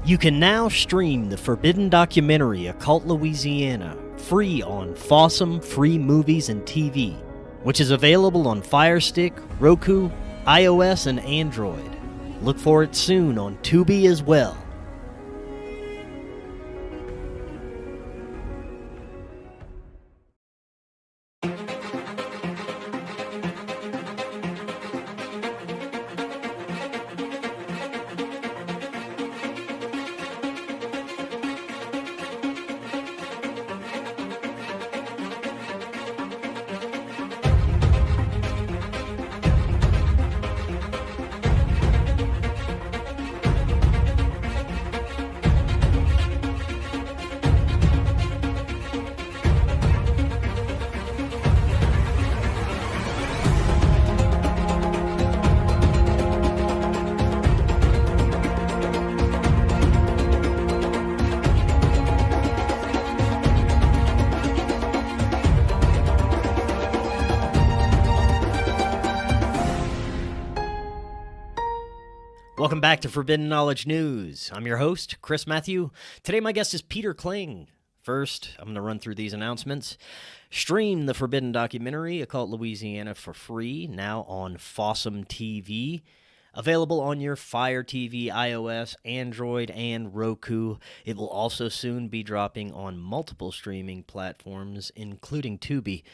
You can now stream the forbidden documentary Occult Louisiana free on Fossum Free Movies and TV, which is available on Fire Stick, Roku, iOS, and Android. Look for it soon on Tubi as well. Welcome back to Forbidden Knowledge News. I'm your host, Chris Matthew. Today my guest is Peter Kling. First, I'm going to run through these announcements. Stream the forbidden documentary, Occult Louisiana, for free, now on Fossum TV. Available on your Fire TV, iOS, Android, and Roku. It will also soon be dropping on multiple streaming platforms, including Tubi.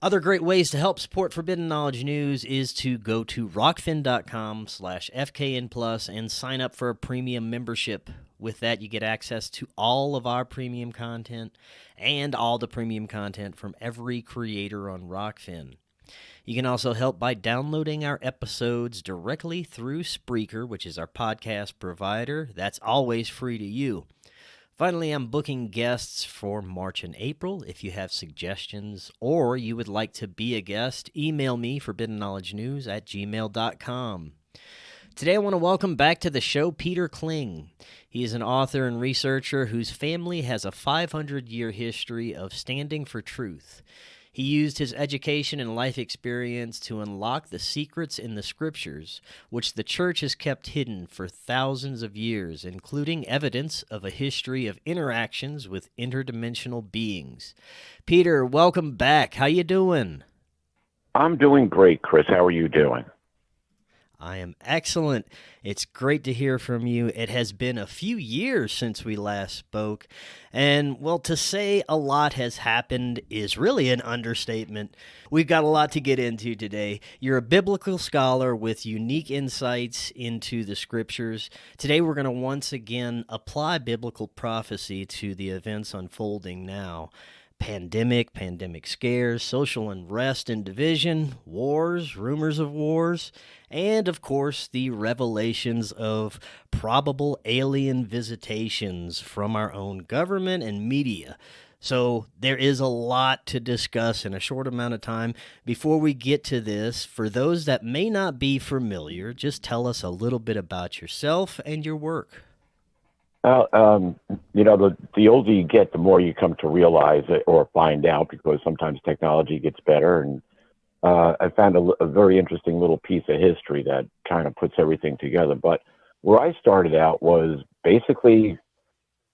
Other great ways to help support Forbidden Knowledge News is to go to Rokfin.com/FKN Plus and sign up for a premium membership. With that, you get access to all of our premium content and all the premium content from every creator on Rokfin. You can also help by downloading our episodes directly through Spreaker, which is our podcast provider. That's always free to you. Finally, I'm booking guests for March and April. If you have suggestions or you would like to be a guest, email me, forbiddenknowledgenews@gmail.com. Today, I want to welcome back to the show Peter Kling. He is an author and researcher whose family has a 500-year history of standing for truth. He used his education and life experience to unlock the secrets in the scriptures, which the church has kept hidden for thousands of years, including evidence of a history of interactions with interdimensional beings. Peter, welcome back. How you doing? I'm doing great, Chris. How are you doing? I am excellent. It's great to hear from you. It has been a few years since we last spoke, and, well, to say a lot has happened is really an understatement. We've got a lot to get into today. You're a biblical scholar with unique insights into the scriptures. Today we're going to once again apply biblical prophecy to the events unfolding now. Pandemic scares, social unrest and division, wars, rumors of wars, and, of course, the revelations of probable alien visitations from our own government and media. So there is a lot to discuss in a short amount of time. Before we get to this, for those that may not be familiar, just tell us a little bit about yourself and your work. Well, the older you get, the more you come to realize it or find out, because sometimes technology gets better. And I found a very interesting little piece of history that kind of puts everything together. But where I started out was basically,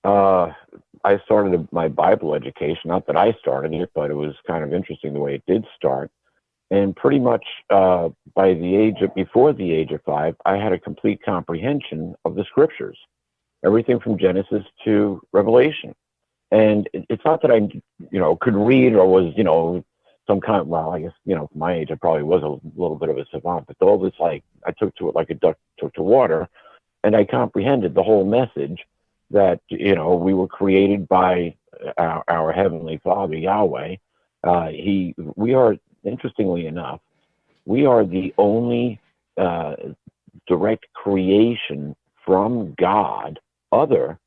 I started my Bible education. Not that I started it, but it was kind of interesting the way it did start. And pretty much before the age of 5, I had a complete comprehension of the scriptures. Everything from Genesis to Revelation. And it's not that I, could read or was, some kind of, well, I guess, for my age, I probably was a little bit of a savant, but all this, I took to it like a duck took to water, and I comprehended the whole message that, we were created by our Heavenly Father, Yahweh. We are, interestingly enough, we are the only direct creation from God other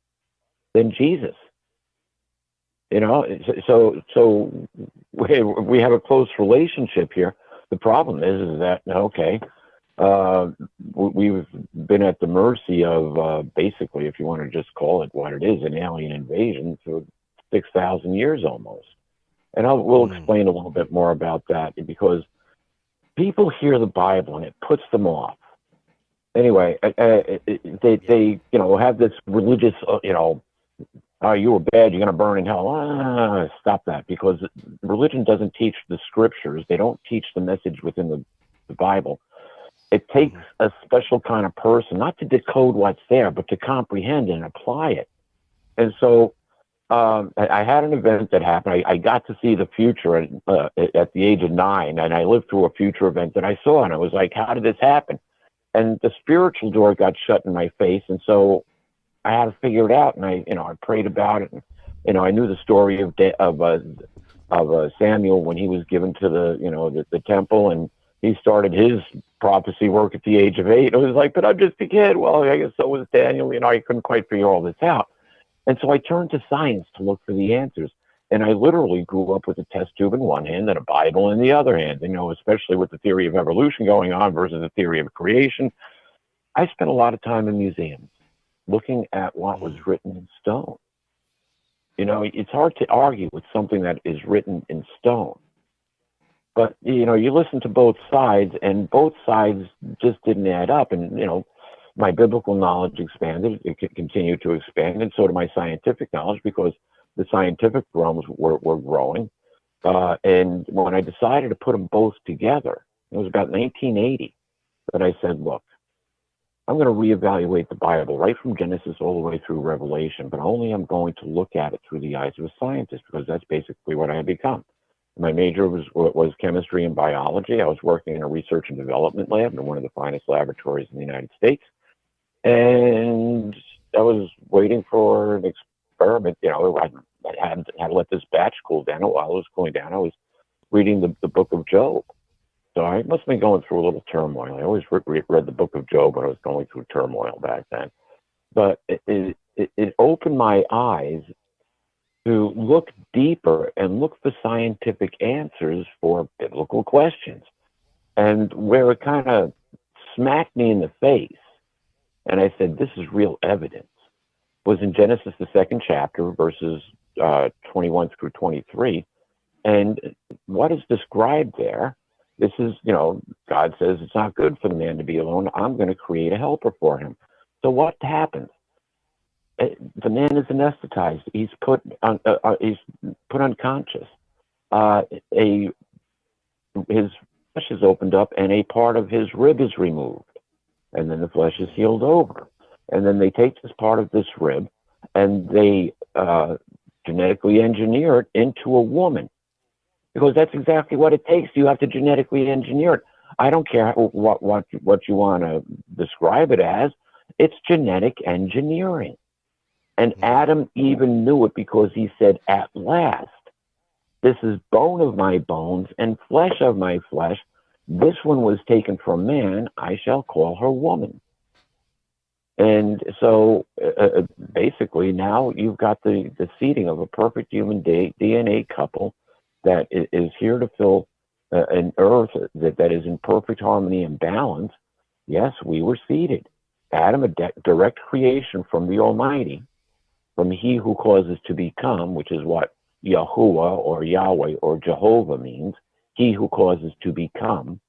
than Jesus. So we have a close relationship here. The problem is that, we've been at the mercy of basically, if you want to just call it what it is, an alien invasion for 6,000 years almost. And we'll explain a little bit more about that, because people hear the Bible and it puts them off. anyway, they have this religious, oh, you were bad, you're going to burn in hell. Stop that, because religion doesn't teach the scriptures. They don't teach the message within the Bible. It takes a special kind of person, not to decode what's there, but to comprehend and apply it. And so I had an event that happened. I got to see the future at the age of 9, and I lived through a future event that I saw, and I was like, how did this happen? And the spiritual door got shut in my face, and so I had to figure it out. And I prayed about it, and I knew the story of Samuel when he was given to the temple, and he started his prophecy work at the age of 8. It was like, but I'm just a kid. Well, I guess so was Daniel. I couldn't quite figure all this out. And so I turned to science to look for the answers. And I literally grew up with a test tube in one hand and a Bible in the other hand, especially with the theory of evolution going on versus the theory of creation. I spent a lot of time in museums looking at what was written in stone. It's hard to argue with something that is written in stone. But, you listen to both sides, and both sides just didn't add up. And, my biblical knowledge expanded. It continued to expand, and so did my scientific knowledge, because the scientific realms were growing. And when I decided to put them both together, it was about 1980 that I said, look, I'm going to reevaluate the Bible right from Genesis all the way through Revelation, but only I'm going to look at it through the eyes of a scientist, because that's basically what I had become. My major was chemistry and biology. I was working in a research and development lab in one of the finest laboratories in the United States. And I was waiting for an experiment. I had to let this batch cool down. While it was cooling down, I was reading the book of Job. So I must have been going through a little turmoil. I always read the book of Job when I was going through turmoil back then. But it opened my eyes to look deeper and look for scientific answers for biblical questions. And where it kind of smacked me in the face, and I said, this is real evidence, was in Genesis, the 2nd chapter, verses 21 through 23. And what is described there, this is, God says it's not good for the man to be alone. I'm going to create a helper for him. So what happens? The man is anesthetized. He's put unconscious. His flesh is opened up, and a part of his rib is removed, and then the flesh is healed over. And then they take this part of this rib, and they genetically engineer it into a woman, because that's exactly what it takes. You have to genetically engineer it. I don't care what you want to describe it as. It's genetic engineering. And Adam even knew it, because he said, at last, this is bone of my bones and flesh of my flesh. This one was taken from man. I shall call her woman. And so basically now you've got the seeding of a perfect human DNA couple that is here to fill an earth that is in perfect harmony and balance. Yes, we were seeded. Adam, a direct creation from the Almighty, from He who causes to become, which is what Yahuwah or Yahweh or Jehovah means, He who causes to become,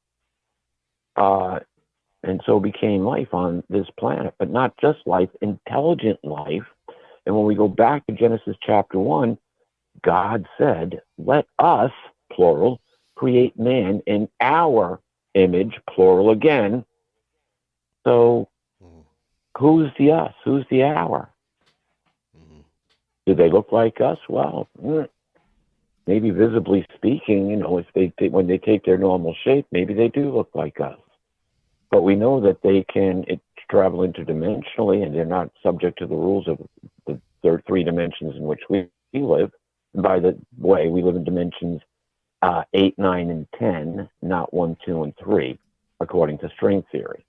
and so became life on this planet, but not just life, intelligent life. And when we go back to Genesis chapter 1, God said, let us, plural, create man in our image, plural again. So who's the us? Who's the our? Do they look like us? Well, maybe visibly speaking, if when they take their normal shape, maybe they do look like us. But we know that they can travel interdimensionally, and they're not subject to the rules of the three dimensions in which we live. And by the way, we live in dimensions 8, 9, and 10, not 1, 2, and 3, according to string theory.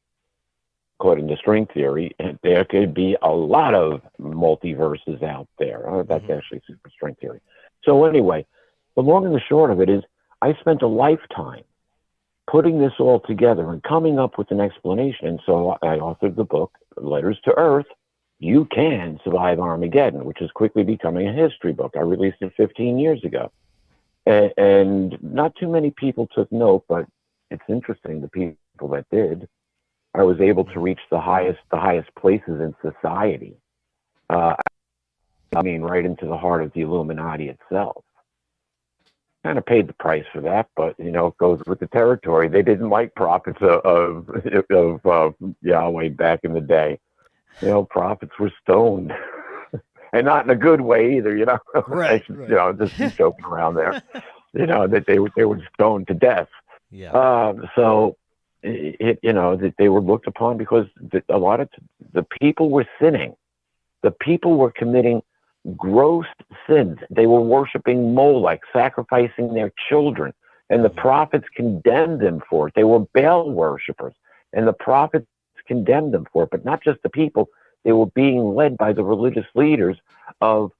According to string theory, there could be a lot of multiverses out there. That's actually super string theory. So anyway, the long and the short of it is, I spent a lifetime putting this all together and coming up with an explanation. And so I authored the book, Letters to Earth, You Can Survive Armageddon, which is quickly becoming a history book. I released it 15 years ago. And not too many people took note, but it's interesting, the people that did. I was able to reach the highest places in society. Uh, I mean, right into the heart of the Illuminati itself. Kind of paid the price for that, but you know, it goes with the territory. They didn't like prophets of Yahweh back in the day. You know, prophets were stoned, and not in a good way either. You know, Right, you right. know, just joking around there. You know, that they were stoned to death. Yeah. So you know, that they were looked upon because a lot of the people were sinning. The people were committing gross sins. They were worshiping Molech, sacrificing their children, and the prophets condemned them for it. They were Baal worshippers, and the prophets condemned them for it. But not just the people; they were being led by the religious leaders of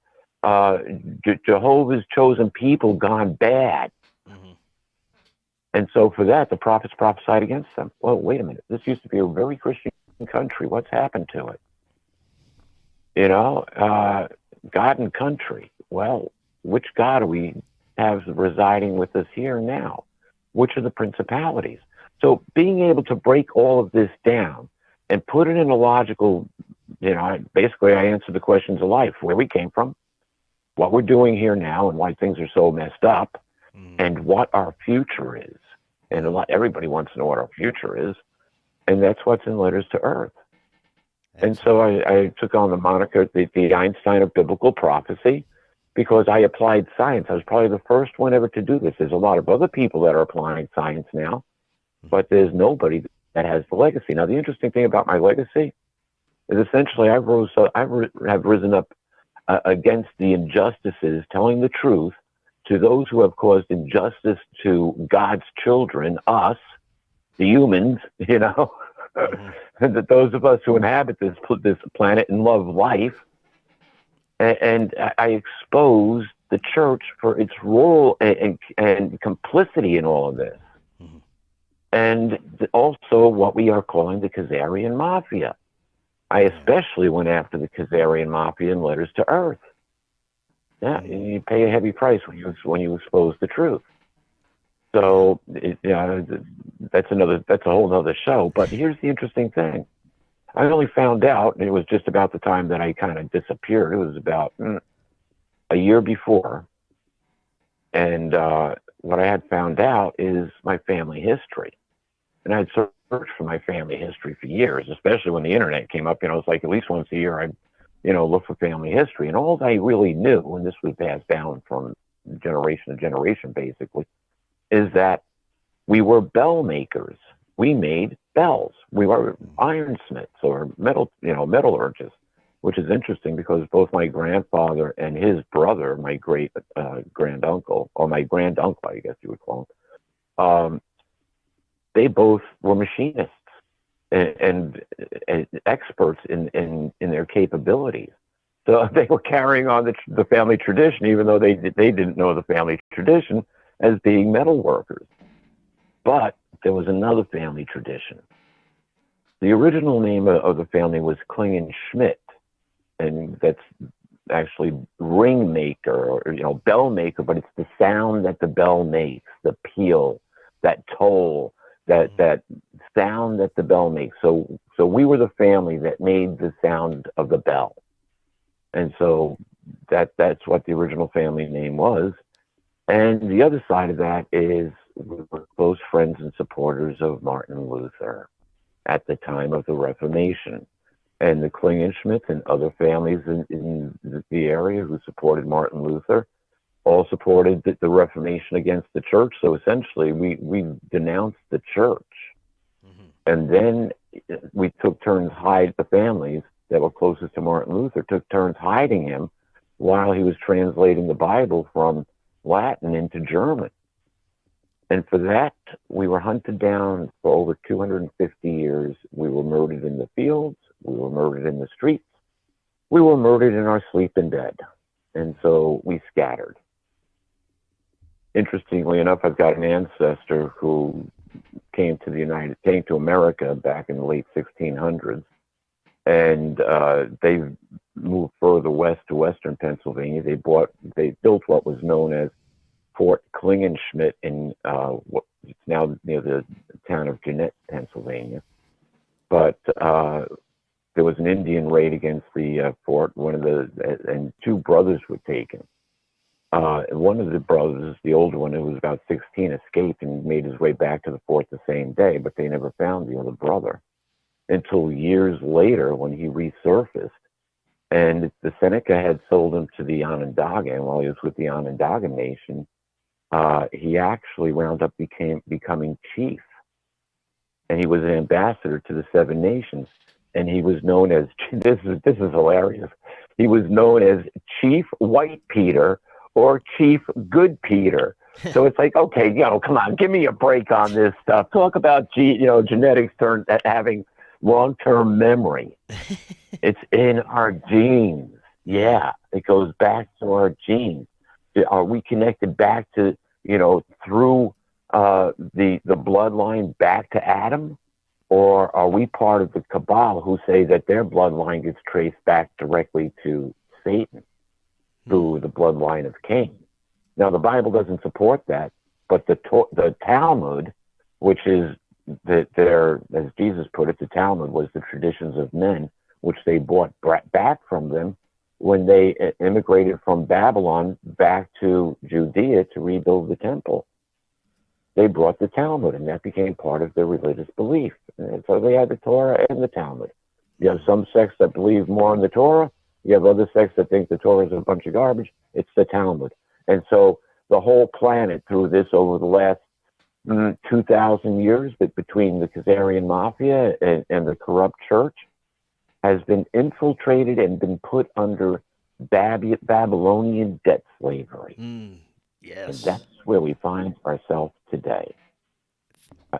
Jehovah's chosen people gone bad. Mm-hmm. And so for that, the prophets prophesied against them. Well, wait a minute. This used to be a very Christian country. What's happened to it? You know, God and country. Well, which God do we have residing with us here now? Which are the principalities? So being able to break all of this down and put it in a logical, you know, basically I answered the questions of life, where we came from, what we're doing here now and why things are so messed up, and what our future is. And everybody wants to know what our future is. And that's what's in Letters to Earth. And so I took on the moniker, the Einstein of biblical prophecy, because I applied science. I was probably the first one ever to do this. There's a lot of other people that are applying science now, but there's nobody that has the legacy. Now, the interesting thing about my legacy is essentially I have risen up against the injustices, telling the truth to those who have caused injustice to God's children, us, the humans, you know, that those of us who inhabit this planet and love life. And I expose the church for its role and complicity in all of this. And also what we are calling the Khazarian Mafia. I especially went after the Khazarian Mafia in Letters to Earth. Yeah, you pay a heavy price when you expose the truth. So that's a whole other show. But here's the interesting thing: I only found out, and it was just about the time that I kind of disappeared. It was about a year before, and what I had found out is my family history, and I had searched for my family history for years, especially when the internet came up. You know, it's like at least once a year I'd look for family history. And all I really knew, and this was passed down from generation to generation, basically, is that we were bell makers. We made bells. We were ironsmiths or metallurgists, which is interesting because both my grandfather and his brother, my great granduncle, or my granduncle, I guess you would call him, they both were machinists and experts in their capabilities. So they were carrying on the family tradition, even though they didn't know the family tradition as being metal workers. But there was another family tradition. The original name of the family was Kling and Schmidt, and that's actually ring maker or bell maker, but it's the sound that the bell makes, the peal, that toll, that sound that the bell makes. So we were the family that made the sound of the bell. And so that's what the original family name was. And the other side of that is we were close friends and supporters of Martin Luther at the time of the Reformation. And the Klingenschmidts and other families in the area who supported Martin Luther all supported the Reformation against the church. So essentially, we denounced the church. And then we took turns the families that were closest to Martin Luther took turns hiding him while he was translating the Bible from Latin into German. And for that, we were hunted down for over 250 years. We were murdered in the fields. We were murdered in the streets. We were murdered in our sleep in bed. And so we scattered. Interestingly enough, I've got an ancestor who came to America back in the late 1600s. And they moved further west to western Pennsylvania. They built what was known as Fort Klingenschmidt in it's now near the town of Jeannette, Pennsylvania. but there was an Indian raid against the fort. And two brothers were taken. One of the brothers, the older one, who was about 16, escaped and made his way back to the fort the same day, but they never found the other brother until years later when he resurfaced. And the Seneca had sold him to the Onondaga, and while he was with the Onondaga Nation, he actually wound up becoming chief. And he was an ambassador to the Seven Nations. And he was known as, this is hilarious, he was known as Chief White Peter or Chief Good Peter. So it's like, okay, come on, give me a break on this stuff. Talk about, genetics having long-term memory. It's in our genes. Yeah, it goes back to our genes. Are we connected back to, through the bloodline back to Adam? Or are we part of the cabal who say that their bloodline gets traced back directly to Satan through the bloodline of Cain? Now, the Bible doesn't support that, but the Talmud, which is as Jesus put it, the Talmud was the traditions of men, which they brought back from them when they immigrated from Babylon back to Judea to rebuild the temple. They brought the Talmud, and that became part of their religious belief. And so they had the Torah and the Talmud. You have some sects that believe more in the Torah. You have other sects that think the Torah is a bunch of garbage. It's the Talmud. And so the whole planet, through this over the last 2,000 years, between the Khazarian Mafia and the corrupt church, has been infiltrated and been put under Babylonian debt slavery. Yes. And that's where we find ourselves today.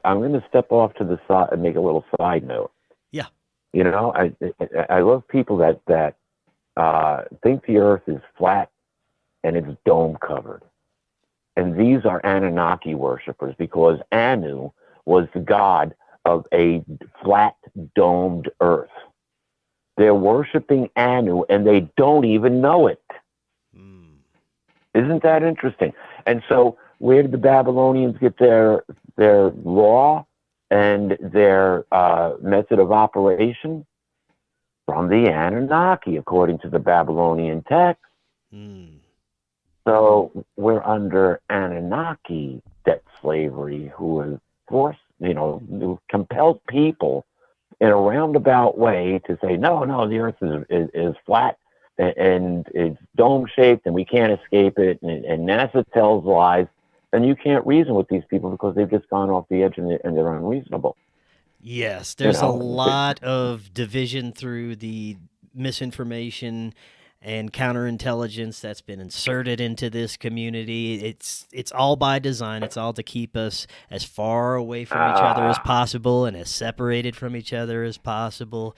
I'm going to step off to the side and make a little side note. Yeah. I love people that think the earth is flat and it's dome covered. And these are Anunnaki worshipers, because Anu was the god of a flat domed earth. They're worshiping Anu and they don't even know it. Isn't that interesting? And so where did the Babylonians get their law and their method of operation? From the Anunnaki, according to the Babylonian text. So we're under Anunnaki debt slavery, who has forced, who compelled people in a roundabout way to say, no, the earth is flat and it's dome-shaped and we can't escape it, and NASA tells lies, and you can't reason with these people because they've just gone off the edge and they're unreasonable. Yes, there's a lot of division through the misinformation and counterintelligence that's been inserted into this community. It's all by design. It's all to keep us as far away from each other as possible and as separated from each other as possible.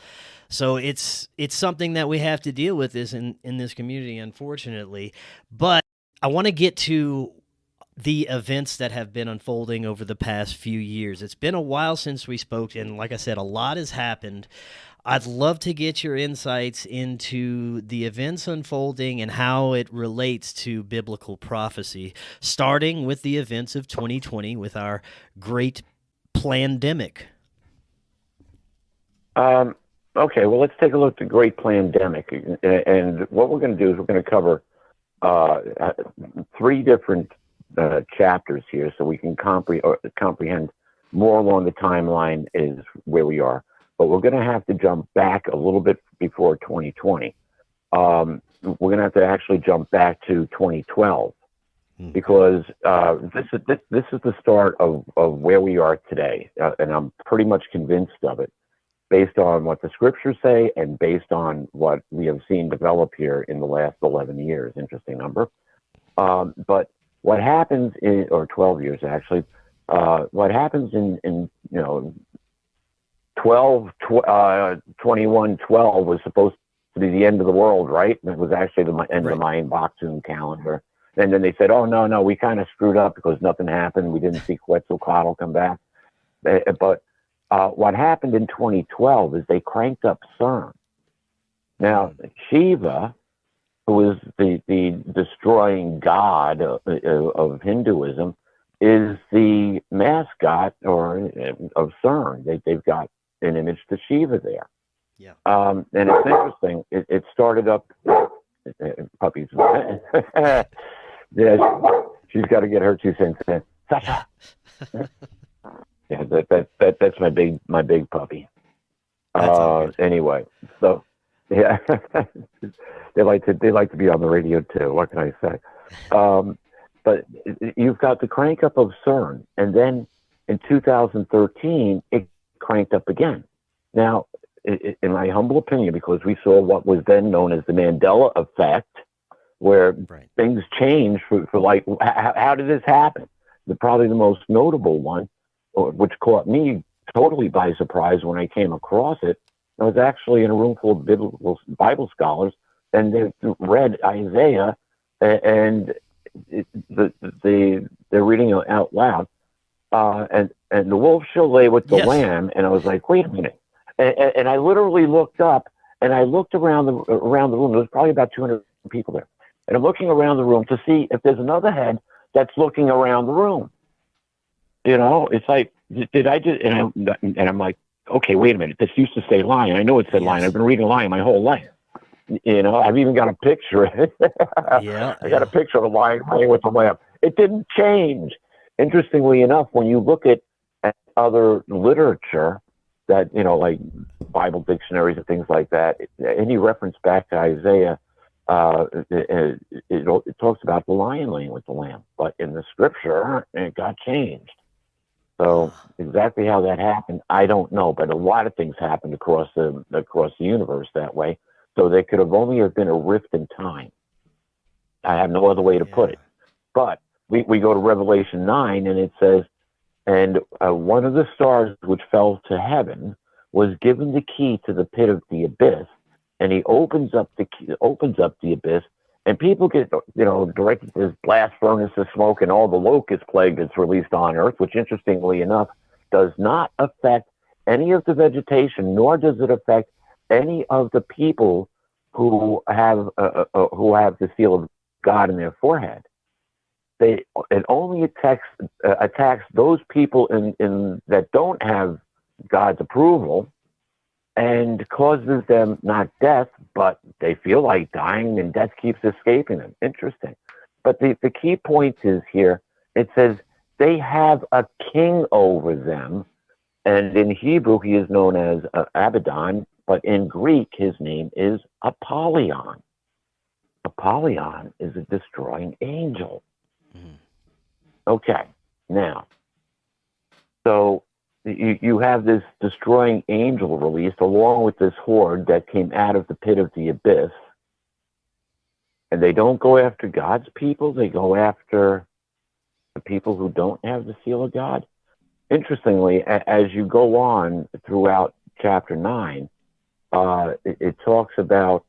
So it's something that we have to deal with in this community, unfortunately. But I want to get to the events that have been unfolding over the past few years. It's been a while since we spoke, and like I said, a lot has happened. I'd love to get your insights into the events unfolding and how it relates to biblical prophecy, starting with the events of 2020 with our great pandemic. Okay, well, let's take a look at the great pandemic. And what we're going to do is we're going to cover three different chapters here so we can comprehend more along the timeline is where we are. But we're going to have to jump back a little bit before 2020. We're going to have to actually jump back to 2012 because this is the start of where we are today, and I'm pretty much convinced of it, based on what the scriptures say and based on what we have seen develop here in the last 11 years. Interesting number. But what happens or 12 years actually, what happens in 2112 was supposed to be the end of the world, right? And it was actually the end of the Mayan Baktun calendar. And then they said, oh, no, we kind of screwed up because nothing happened. We didn't see Quetzalcoatl come back. But what happened in 2012 is they cranked up CERN. Now, Shiva, who is the destroying god of Hinduism, is the mascot of CERN. They've got an image to Shiva there. Yeah. And it's interesting. It started up. Puppies. Yeah, she's got to get her 2 cents in. Sasha. Yeah, that's my big puppy. Anyway, so yeah, they like to be on the radio too. What can I say? But you've got the crank up of CERN, and then in 2013 it cranked up again. Now, in my humble opinion, because we saw what was then known as the Mandela effect, where things change for like, how did this happen? Probably the most notable one, which caught me totally by surprise when I came across it. I was actually in a room full of Bible scholars, and they read Isaiah, and they're reading it out loud, and the wolf shall lay with the lamb, and I was like, wait a minute, and I literally looked up, and I looked around the room. There was probably about 200 people there, and I'm looking around the room to see if there's another head that's looking around the room. You know, it's like, did I just, and I'm like, okay, wait a minute. This used to say lion. I know it said lion. I've been reading lion my whole life. You know, I've even got a picture. I got a picture of a lion playing with a lamb. It didn't change. Interestingly enough, when you look at other literature that, you know, like Bible dictionaries and things like that, any reference back to Isaiah, it talks about the lion laying with the lamb. But in the scripture, it got changed. So exactly how that happened, I don't know. But a lot of things happened across the universe that way. So there could have only been a rift in time. I have no other way to put it. But we go to Revelation 9, and it says, and one of the stars which fell to heaven was given the key to the pit of the abyss, and he opens up the abyss, and people get, you know, directed to this blast furnace of smoke and all the locust plague that's released on Earth, which interestingly enough does not affect any of the vegetation, nor does it affect any of the people who have the seal of God in their forehead. It only attacks those people in that don't have God's approval, and causes them not death, but they feel like dying, and death keeps escaping them. Interesting. But the key point is here, it says they have a king over them, and in Hebrew he is known as Abaddon, but in Greek his name is Apollyon. Apollyon is a destroying angel. Okay, now, so you have this destroying angel released along with this horde that came out of the pit of the abyss. And they don't go after God's people. They go after the people who don't have the seal of God. Interestingly, as you go on throughout chapter 9, it talks about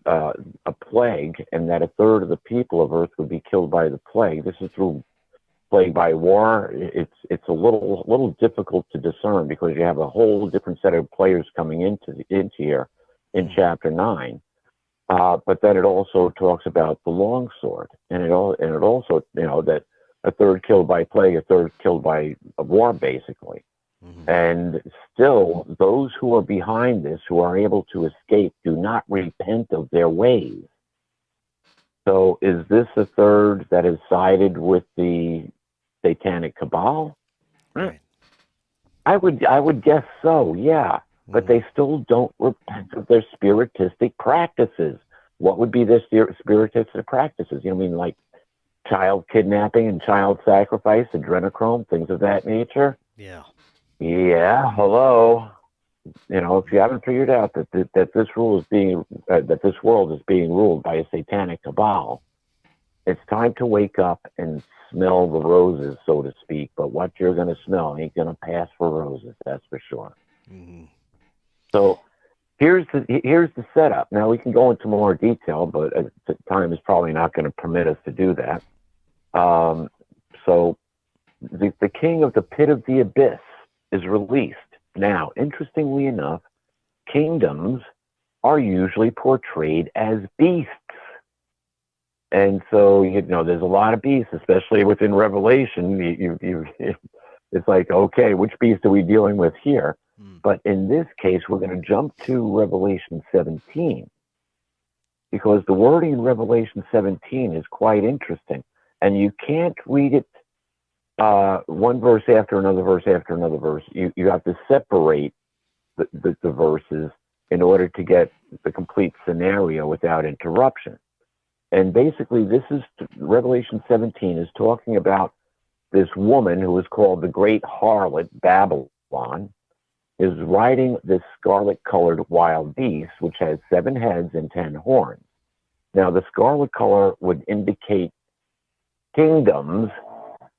a plague, and that a third of the people of Earth would be killed by the plague. This is through plague by war. It's a little difficult to discern because you have a whole different set of players coming into here in chapter 9. But then it also talks about the longsword, and it also, you know, that a third killed by plague, a third killed by a war, basically. And still, those who are behind this, who are able to escape, do not repent of their ways. So is this a third that is sided with the satanic cabal? Right. I would guess so, yeah. But they still don't repent of their spiritistic practices. What would be their spiritistic practices? You know, I mean, like child kidnapping and child sacrifice, adrenochrome, things of that nature? Yeah. Yeah, hello. You know, if you haven't figured out that this world is being ruled by a satanic cabal, it's time to wake up and smell the roses, so to speak. But what you're going to smell ain't going to pass for roses, that's for sure. So here's the setup. Now we can go into more detail, but time is probably not going to permit us to do that. So the king of the pit of the abyss is released. Now, interestingly enough, kingdoms are usually portrayed as beasts. And so, you know, there's a lot of beasts, especially within Revelation. It's like, okay, which beast are we dealing with here? But in this case, we're going to jump to Revelation 17, because the wording in Revelation 17 is quite interesting. And you can't read it one verse after another verse after another verse. You have to separate the verses in order to get the complete scenario without interruption. And basically, this is Revelation 17 is talking about this woman who is called the Great Harlot, Babylon, is riding this scarlet-colored wild beast, which has 7 heads and 10 horns. Now, the scarlet color would indicate kingdoms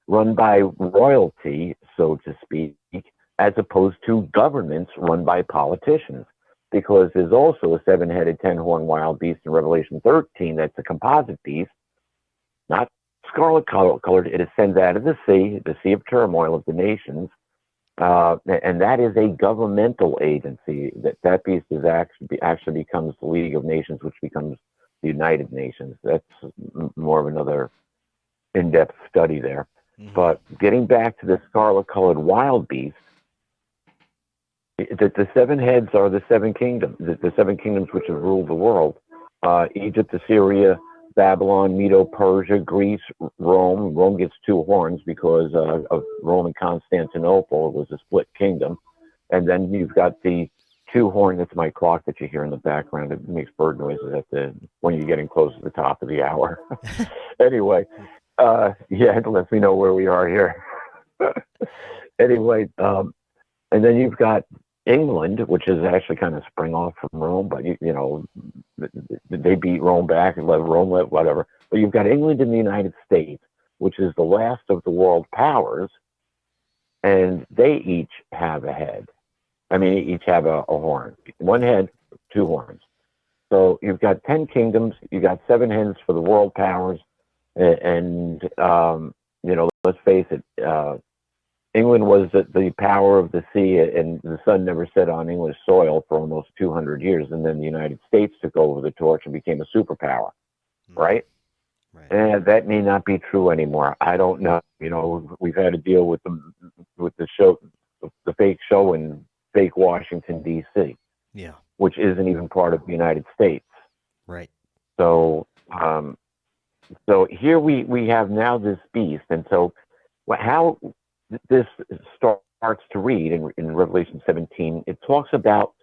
run by royalty, so to speak, as opposed to governments run by politicians. Because there's also a 7-headed, 10-horned wild beast in Revelation 13 that's a composite beast, not scarlet colored. It ascends out of the sea of turmoil of the nations, and that is a governmental agency. That beast is actually becomes the League of Nations, which becomes the United Nations. That's more of another in-depth study there. Mm-hmm. But getting back to the scarlet-colored wild beast, the 7 heads are the 7 kingdoms, the 7 kingdoms which have ruled the world. Egypt, Assyria, Babylon, Medo-Persia, Greece, Rome. Rome gets 2 horns because of Rome and Constantinople. It was a split kingdom. And then you've got the 2 horns. That's my clock that you hear in the background. It makes bird noises when you're getting close to the top of the hour. Anyway, it lets me know where we are here. Anyway, and then you've got England, which is actually kind of spring off from Rome, but you know, they beat Rome back and let Rome live, whatever. But you've got England and the United States, which is the last of the world powers, and they each have a head. I mean, each have a horn. 1 head, 2 horns. So you've got 10 kingdoms. You've got 7 heads for the world powers, and you know, let's face it. England was the power of the sea, and the sun never set on English soil for almost 200 years. And then the United States took over the torch and became a superpower, right? And that may not be true anymore. I don't know. You know, we've had to deal with the show, the fake show in fake Washington, D.C., which isn't even part of the United States. Right. So, so here we have now this beast, and so how this starts to read in Revelation 17, it talks about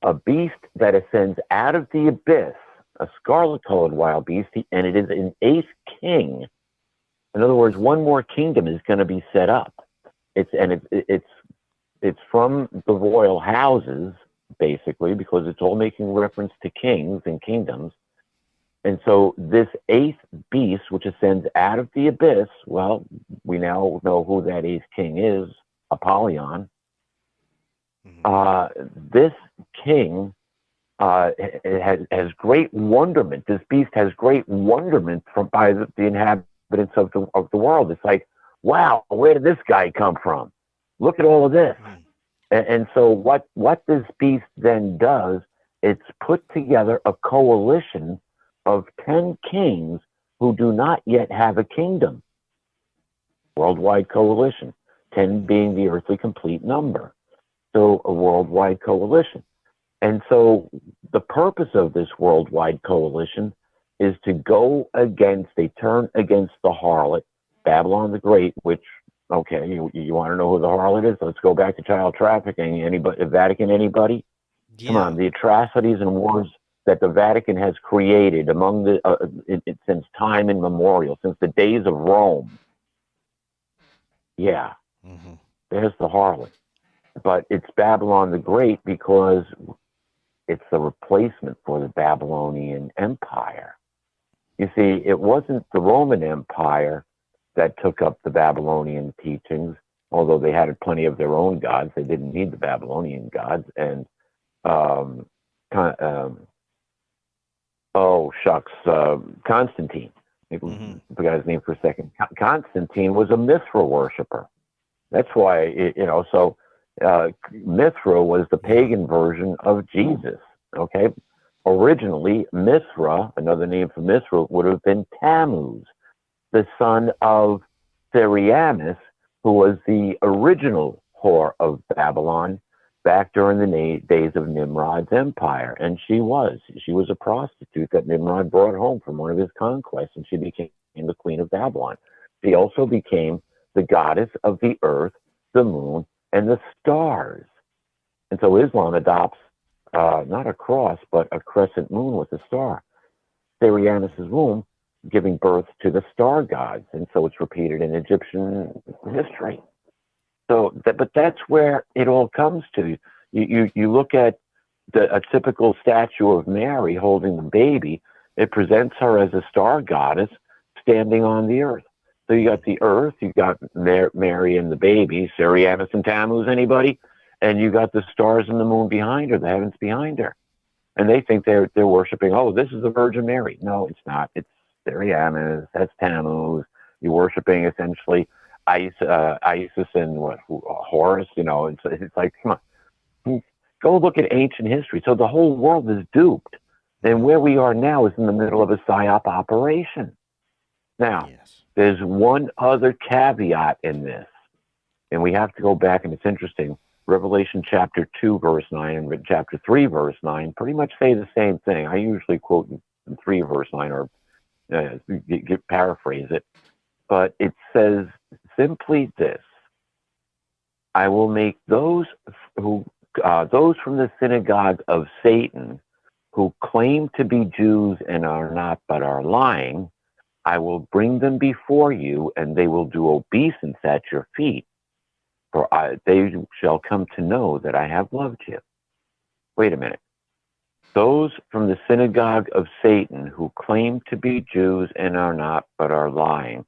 a beast that ascends out of the abyss, a scarlet-colored wild beast, and it is an 8th king. In other words, 1 more kingdom is going to be set up. It's from the royal houses, basically, because it's all making reference to kings and kingdoms. And so this 8th beast, which ascends out of the abyss, well, we now know who that 8th king is, Apollyon. This king has great wonderment. This beast has great wonderment by the inhabitants of the world. It's like, wow, where did this guy come from? Look at all of this. And so what this beast then does, it's put together a coalition of 10 kings who do not yet have a kingdom. Worldwide coalition, 10 being the earthly complete number. So a worldwide coalition. And so the purpose of this worldwide coalition is to go against, they turn against the harlot, Babylon the Great, which, okay, you want to know who the harlot is? Let's go back to child trafficking. Anybody, Vatican, anybody? Yeah. Come on, the atrocities and wars that the Vatican has created among since time immemorial, since the days of Rome. Yeah, there's the harlot. But it's Babylon the Great because it's the replacement for the Babylonian Empire. You see, it wasn't the Roman Empire that took up the Babylonian teachings, although they had plenty of their own gods. They didn't need the Babylonian gods. And Constantine. I forgot his name for a second. Constantine was a Mithra worshiper. That's why, so Mithra was the pagan version of Jesus, okay? Originally, Mithra, another name for Mithra, would have been Tammuz, the son of Theriamus, who was the original whore of Babylon, back during the days of Nimrod's empire. And she was a prostitute that Nimrod brought home from one of his conquests, and she became the queen of Babylon. She also became the goddess of the earth, the moon, and the stars. And so Islam adopts not a cross, but a crescent moon with a star. Sirianus' womb giving birth to the star gods. And so it's repeated in Egyptian history. So, but that's where it all comes to. You look at a typical statue of Mary holding the baby. It presents her as a star goddess standing on the earth. So you got the earth, you got Mary and the baby, Sirianus and Tammuz, anybody? And you got the stars and the moon behind her, the heavens behind her. And they think they're worshiping, oh, this is the Virgin Mary. No, it's not. It's Sirianus, that's Tammuz. You're worshiping essentially Isis and Horus, it's like, come on. Go look at ancient history. So the whole world is duped. And where we are now is in the middle of a PSYOP operation. Now, there's one other caveat in this, and we have to go back, and it's interesting. Revelation chapter 2, verse 9, and chapter 3, verse 9 pretty much say the same thing. I usually quote in 3, verse 9, or paraphrase it. But it says simply this: I will make those from the synagogue of Satan who claim to be Jews and are not but are lying, I will bring them before you, and they will do obeisance at your feet, for they shall come to know that I have loved you. Wait a minute. Those from the synagogue of Satan who claim to be Jews and are not but are lying.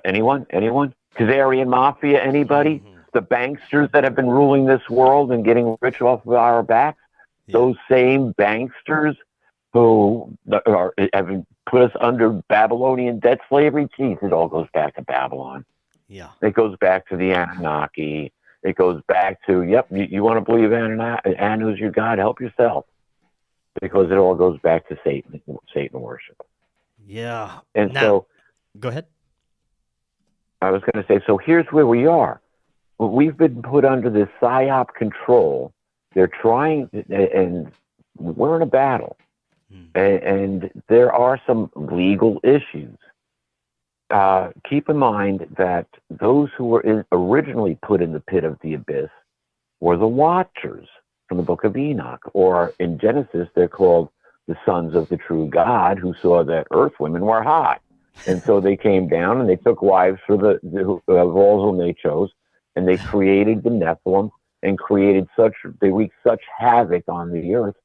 Anyone? Khazarian Mafia, anybody? Mm-hmm. The banksters that have been ruling this world and getting rich off of our backs? Yeah. Those same banksters who have put us under Babylonian debt slavery? Geez, it all goes back to Babylon. Yeah. It goes back to the Anunnaki. It goes back to, you want to believe Anu's your God, help yourself. Because it all goes back to Satan worship. Yeah. And so... Go ahead. I was going to say, so here's where we are. We've been put under this PSYOP control. They're trying, and we're in a battle. And there are some legal issues. Keep in mind that those who were originally put in the pit of the abyss were the Watchers from the book of Enoch, or in Genesis, they're called the sons of the true God, who saw that earth women were hot. And so they came down and they took wives for of all whom they chose, and they created the Nephilim and they wreaked such havoc on the earth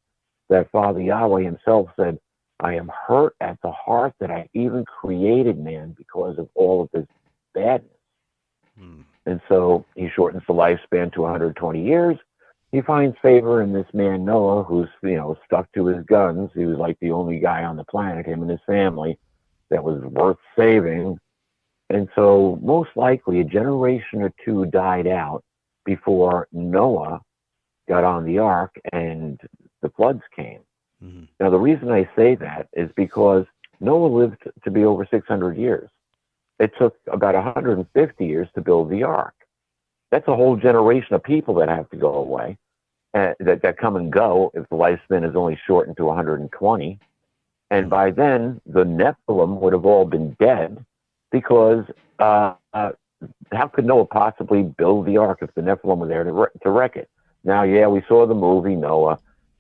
that Father Yahweh himself said, I am hurt at the heart that I even created man because of all of his badness. And so he shortens the lifespan to 120 years. He finds favor in this man Noah, who's stuck to his guns. He was like the only guy on the planet, him and his family, that was worth saving. And so most likely a generation or two died out before Noah got on the ark and the floods came. Mm-hmm. Now, the reason I say that is because Noah lived to be over 600 years. It took about 150 years to build the ark. That's a whole generation of people that have to go away, that come and go if the lifespan is only shortened to 120. And by then, the Nephilim would have all been dead, because how could Noah possibly build the ark if the Nephilim were there to wreck it? Now, we saw the movie Noah,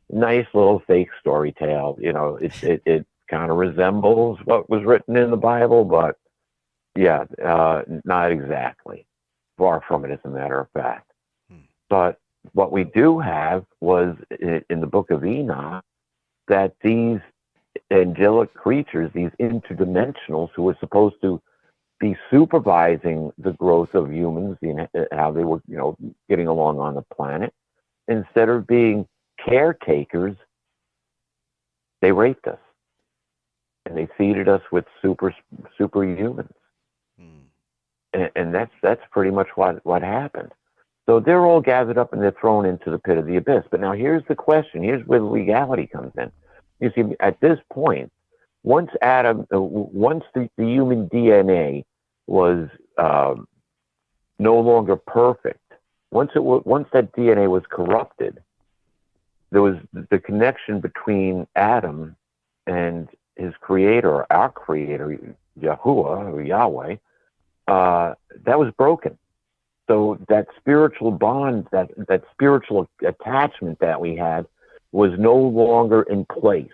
nice little fake story tale. It kind of resembles what was written in the Bible, but not exactly. Far from it, as a matter of fact. But what we do have was in the book of Enoch that these angelic creatures, these interdimensionals who were supposed to be supervising the growth of humans, how they were, getting along on the planet, instead of being caretakers, they raped us, and they seeded us with superhumans, and that's pretty much what happened. So they're all gathered up and they're thrown into the pit of the abyss. But now here's the question. Here's where the legality comes in. You see, at this point, once the human DNA was no longer perfect, once that DNA was corrupted, there was the connection between Adam and his creator, our creator, Yahuwah or Yahweh, that was broken. So that spiritual bond, that spiritual attachment that we had was no longer in place.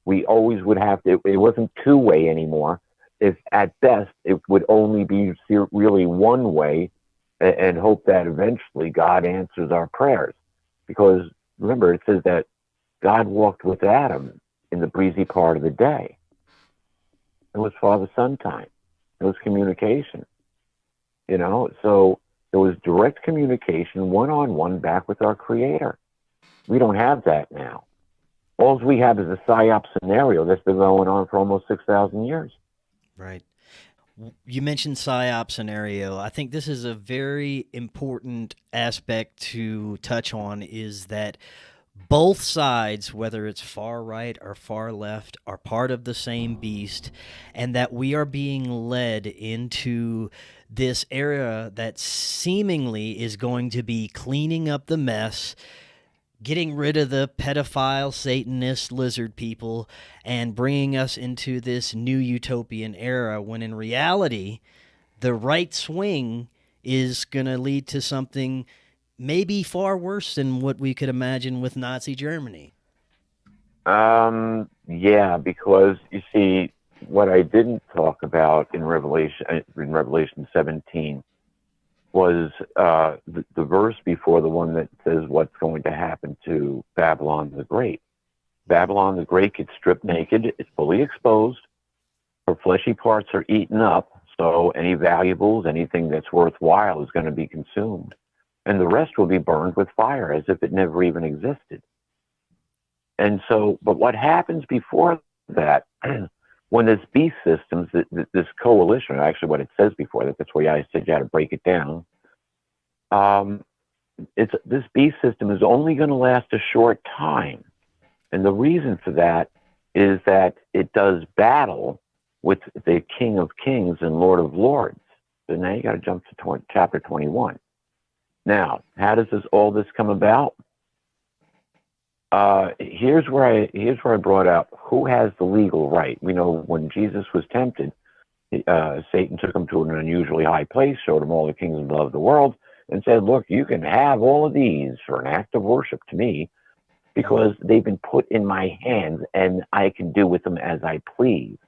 We always would have to, it wasn't two-way anymore. If at best, it would only be really one way, and hope that eventually God answers our prayers. Because remember, it says that God walked with Adam in the breezy part of the day. It was father-son time. It was communication. So there was direct communication, one-on-one, back with our Creator. We don't have that now. All we have is a PSYOP scenario that's been going on for almost 6,000 years. Right. You mentioned PSYOP scenario. I think this is a very important aspect to touch on, is that both sides, whether it's far right or far left, are part of the same beast, and that we are being led into this era that seemingly is going to be cleaning up the mess, getting rid of the pedophile, Satanist, lizard people, and bringing us into this new utopian era, when in reality, the right swing is going to lead to something maybe far worse than what we could imagine with Nazi Germany. Yeah, because you see, what I didn't talk about in Revelation 17 was the verse before the one that says what's going to happen to Babylon the Great. Babylon the Great gets stripped naked, it's fully exposed, her fleshy parts are eaten up, so any valuables, anything that's worthwhile is going to be consumed. And the rest will be burned with fire as if it never even existed. And so, but what happens before that, when this beast systems, this coalition, actually what it says before that, that's why I said you had to break it down. This beast system is only going to last a short time. And the reason for that is that it does battle with the King of Kings and Lord of Lords. So now you got to jump to chapter 21. Now, how does all this come about? Here's where I brought out who has the legal right. We know when Jesus was tempted, Satan took him to an unusually high place, showed him all the kingdoms of the world, and said, look, you can have all of these for an act of worship to me, because they've been put in my hands and I can do with them as I please.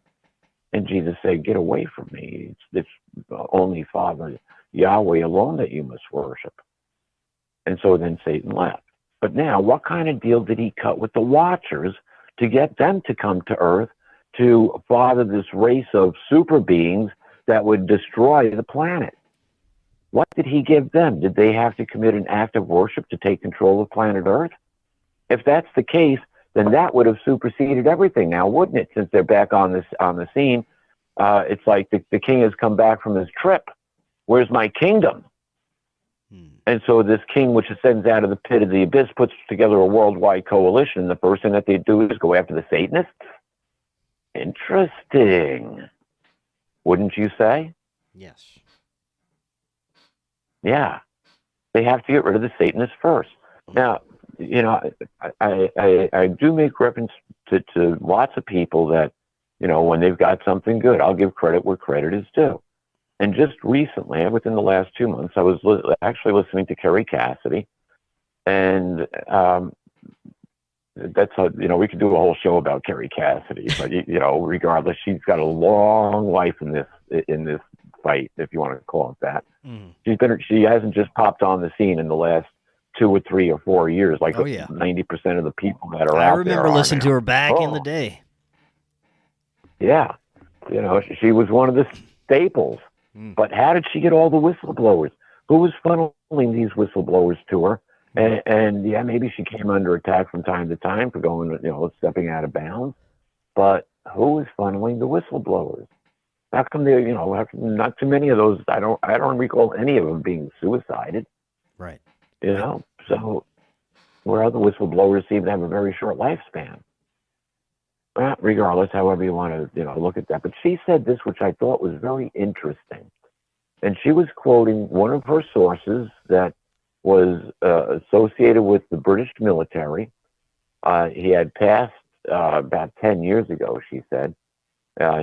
And Jesus said, get away from me. It's only Father Yahweh alone that you must worship. And so then Satan left. But now, what kind of deal did he cut with the Watchers to get them to come to Earth to father this race of super beings that would destroy the planet? What did he give them? Did they have to commit an act of worship to take control of planet Earth? If that's the case, then that would have superseded everything now, wouldn't it? Since they're back on the scene, it's like the king has come back from his trip. Where's my kingdom? And so this king, which ascends out of the pit of the abyss, puts together a worldwide coalition. The first thing that they do is go after the Satanists. Interesting. Wouldn't you say? Yes. Yeah. They have to get rid of the Satanists first. Now, you know, I do make reference to lots of people that, you know, when they've got something good, I'll give credit where credit is due. And just recently, within the last 2 months, I was actually listening to Kerry Cassidy, and that's how, you know, we could do a whole show about Kerry Cassidy, but you know, regardless, she's got a long life in this fight, if you want to call it that. She hasn't just popped on the scene in the last 2 or 3 or 4 years, like 90% of the people that are out there. I remember listening to her back in the day. Yeah, you know, she was one of the staples. But how did she get all the whistleblowers? Who was funneling these whistleblowers to her? And yeah, maybe she came under attack from time to time for going, you know, stepping out of bounds. But who was funneling the whistleblowers? How come they, you know, not too many of those? I don't recall any of them being suicided. Right. You know, so where other whistleblowers seem to have a very short lifespan. Well, regardless, however you want to, you know, look at that. But she said this, which I thought was very interesting. And she was quoting one of her sources that was associated with the British military. He had passed about 10 years ago, she said.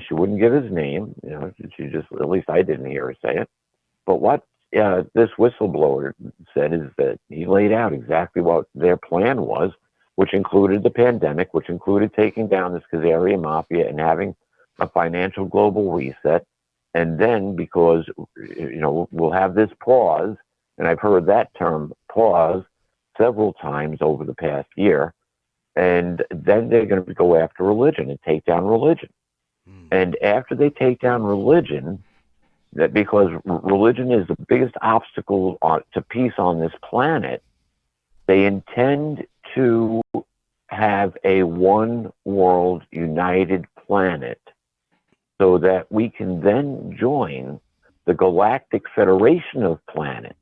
She wouldn't give his name. You know, she just, at least I didn't hear her say it. But what this whistleblower said is that he laid out exactly what their plan was, which included the pandemic, which included taking down this Khazarian mafia and having a financial global reset. And then, because, you know, we'll have this pause, and I've heard that term pause several times over the past year, and then they're going to go after religion and take down religion. And after they take down religion, that because religion is the biggest obstacle to peace on this planet, they intend to have a one world united planet so that we can then join the Galactic Federation of Planets,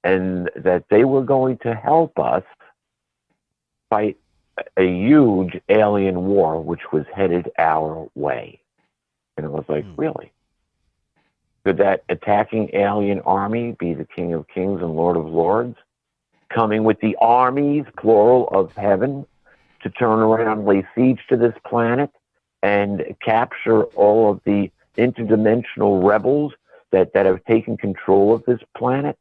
and that they were going to help us fight a huge alien war which was headed our way. And it was like, really? Could that attacking alien army be the King of Kings and Lord of Lords, coming with the armies, plural, of heaven to turn around, lay siege to this planet and capture all of the interdimensional rebels that have taken control of this planet,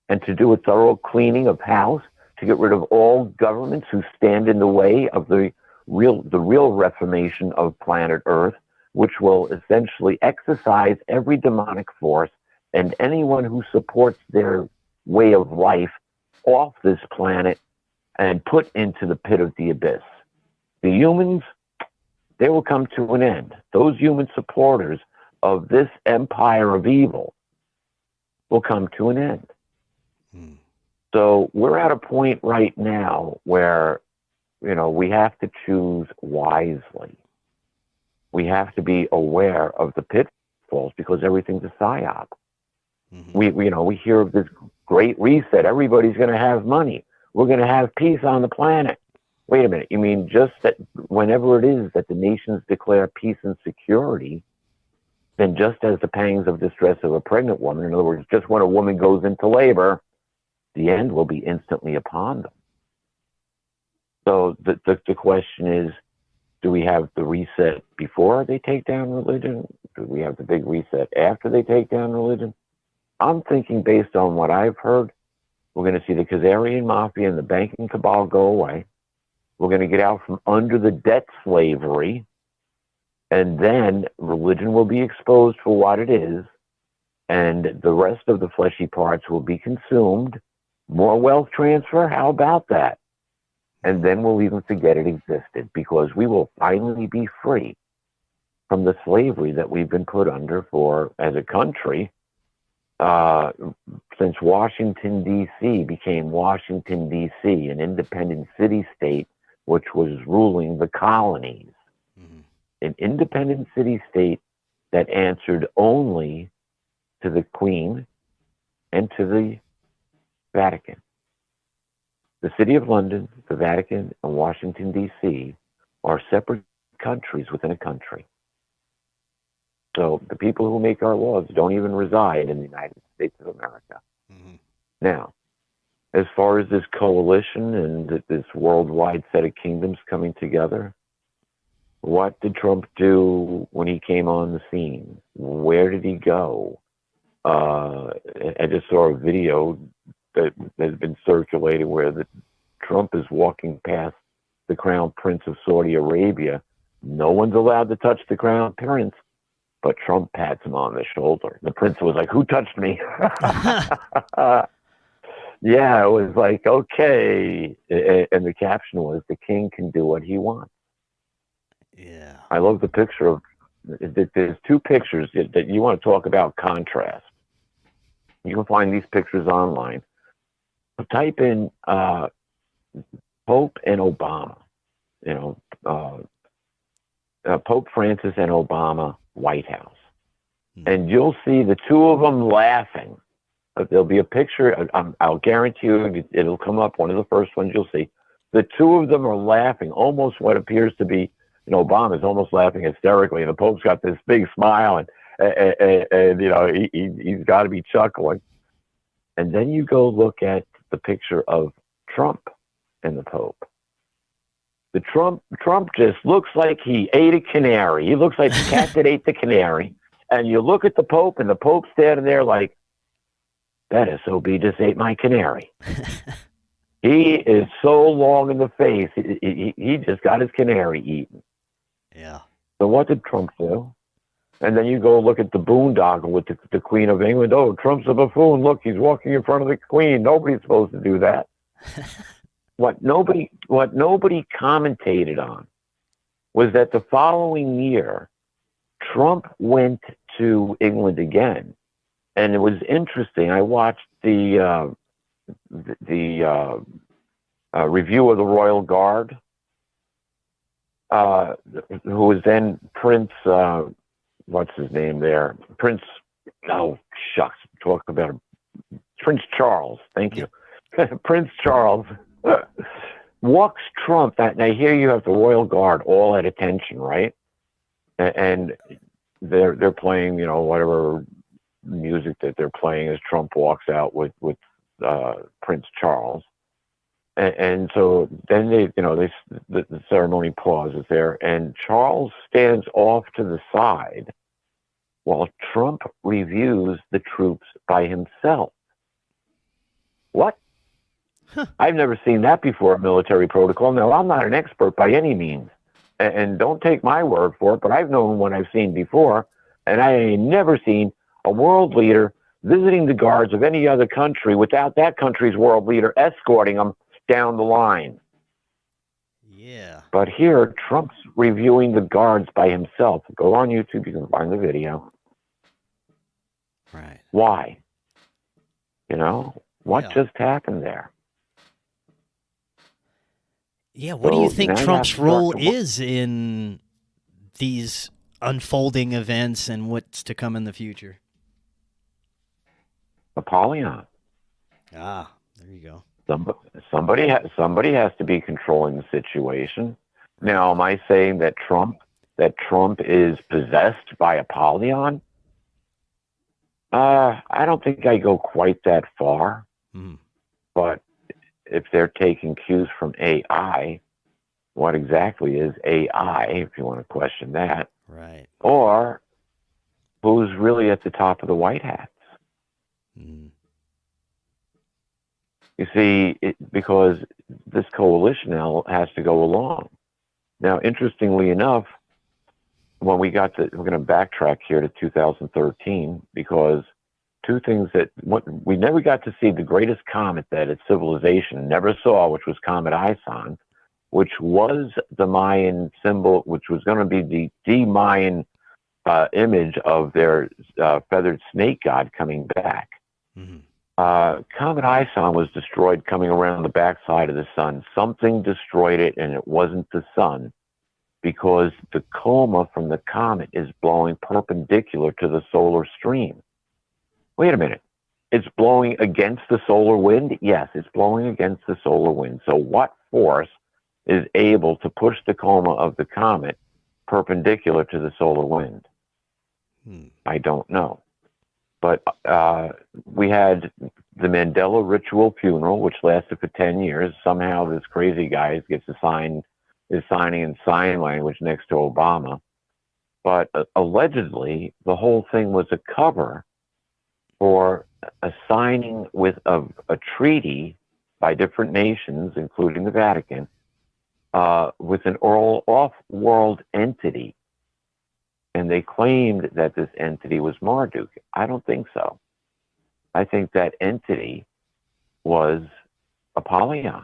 and to do a thorough cleaning of house, to get rid of all governments who stand in the way of the real reformation of planet Earth, which will essentially exercise every demonic force and anyone who supports their way of life off this planet and put into the pit of the abyss. The humans, they will come to an end. Those human supporters of this empire of evil will come to an end. So we're at a point right now where, you know, we have to choose wisely. We have to be aware of the pitfalls because everything's a psyop. We hear of this great reset. Everybody's going to have money. We're going to have peace on the planet. Wait a minute. You mean just that whenever it is that the nations declare peace and security, then just as the pangs of distress of a pregnant woman, in other words, just when a woman goes into labor, the end will be instantly upon them. So the question is, do we have the reset before they take down religion? Do we have the big reset after they take down religion? I'm thinking, based on what I've heard, we're going to see the Khazarian mafia and the banking cabal go away. We're going to get out from under the debt slavery, and then religion will be exposed for what it is, and the rest of the fleshy parts will be consumed. More wealth transfer, how about that? And then we'll even forget it existed, because we will finally be free from the slavery that we've been put under for, as a country, since Washington, D.C. became Washington, D.C., an independent city-state which was ruling the colonies. An independent city-state that answered only to the Queen and to the Vatican. The City of London, the Vatican, and Washington, D.C. are separate countries within a country. So the people who make our laws don't even reside in the United States of America. Now, as far as this coalition and this worldwide set of kingdoms coming together, what did Trump do when he came on the scene? Where did he go? I just saw a video that has been circulating where Trump is walking past the Crown Prince of Saudi Arabia. No one's allowed to touch the Crown Prince, but Trump pats him on the shoulder. The prince was like, "Who touched me?" Yeah, it was like, okay. And the caption was, "The king can do what he wants." Yeah. I love the picture of, there's two pictures that you want to talk about contrast. You can find these pictures online. Type in Pope and Obama, Pope Francis and Obama, White House. And you'll see the two of them laughing. There'll be a picture, I'll guarantee you it'll come up, one of the first ones you'll see. The two of them are laughing, almost what appears to be, Obama's almost laughing hysterically, and the Pope's got this big smile, and he's got to be chuckling. And then you go look at the picture of Trump and the Pope. The Trump just looks like he ate a canary. He looks like the cat that ate the canary. And you look at the Pope, and the Pope's standing there like, that SOB just ate my canary. He is so long in the face. He just got his canary eaten. Yeah. So what did Trump do? And then you go look at the boondoggle with the Queen of England. Oh, Trump's a buffoon. Look, he's walking in front of the Queen. Nobody's supposed to do that. What nobody commentated on was that the following year, Trump went to England again, and it was interesting. I watched the review of the Royal Guard, who was then Prince. What's his name there? Prince. Oh shucks, talk about him. Prince Charles. Thank you, Prince Charles. Walks Trump. Now here you have the Royal Guard all at attention, right? And they're playing, whatever music that they're playing as Trump walks out with Prince Charles. And so then the ceremony pauses there, and Charles stands off to the side while Trump reviews the troops by himself. What? Huh. I've never seen that before, military protocol. Now, I'm not an expert by any means, and don't take my word for it, but I've known what I've seen before, and I ain't never seen a world leader visiting the guards of any other country without that country's world leader escorting them down the line. Yeah. But here, Trump's reviewing the guards by himself. Go on YouTube, you can find the video. Right. Why? What just happened there? Yeah, what do you think Trump's role is in these unfolding events and what's to come in the future? Apollyon. Ah, there you go. Somebody has to be controlling the situation. Now, am I saying that Trump is possessed by Apollyon? I don't think I go quite that far. But if they're taking cues from AI, what exactly is AI, if you want to question that? Right. Or who's really at the top of the white hats? You see, because this coalition now has to go along. Now, interestingly enough, when we're going to backtrack here to 2013, because two things we never got to see the greatest comet that its civilization never saw, which was Comet Ison, which was the Mayan symbol, which was going to be the Mayan image of their feathered snake god coming back. Comet Ison was destroyed coming around the backside of the sun. Something destroyed it, and it wasn't the sun, because the coma from the comet is blowing perpendicular to the solar stream. Wait a minute. It's blowing against the solar wind? Yes, it's blowing against the solar wind. So what force is able to push the coma of the comet perpendicular to the solar wind? I don't know. But we had the Mandela ritual funeral, which lasted for 10 years. Somehow this crazy guy is signing in sign language next to Obama. But allegedly, the whole thing was a cover for a signing with a treaty by different nations, including the Vatican, with an off-world entity. And they claimed that this entity was Marduk. I don't think so. I think that entity was Apollyon.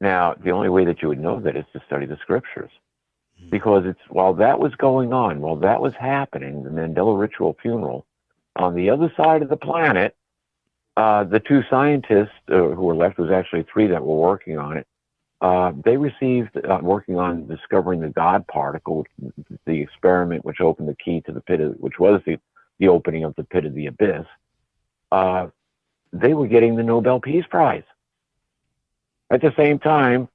Now, the only way that you would know that is to study the scriptures. Because while that was going on, while that was happening, the Mandela ritual funeral, on the other side of the planet, the two scientists who were left, was actually three that were working on it, they received, working on discovering the God particle, the experiment which opened the key to the pit, which was the opening of the pit of the abyss. They were getting the Nobel Peace Prize. At the same time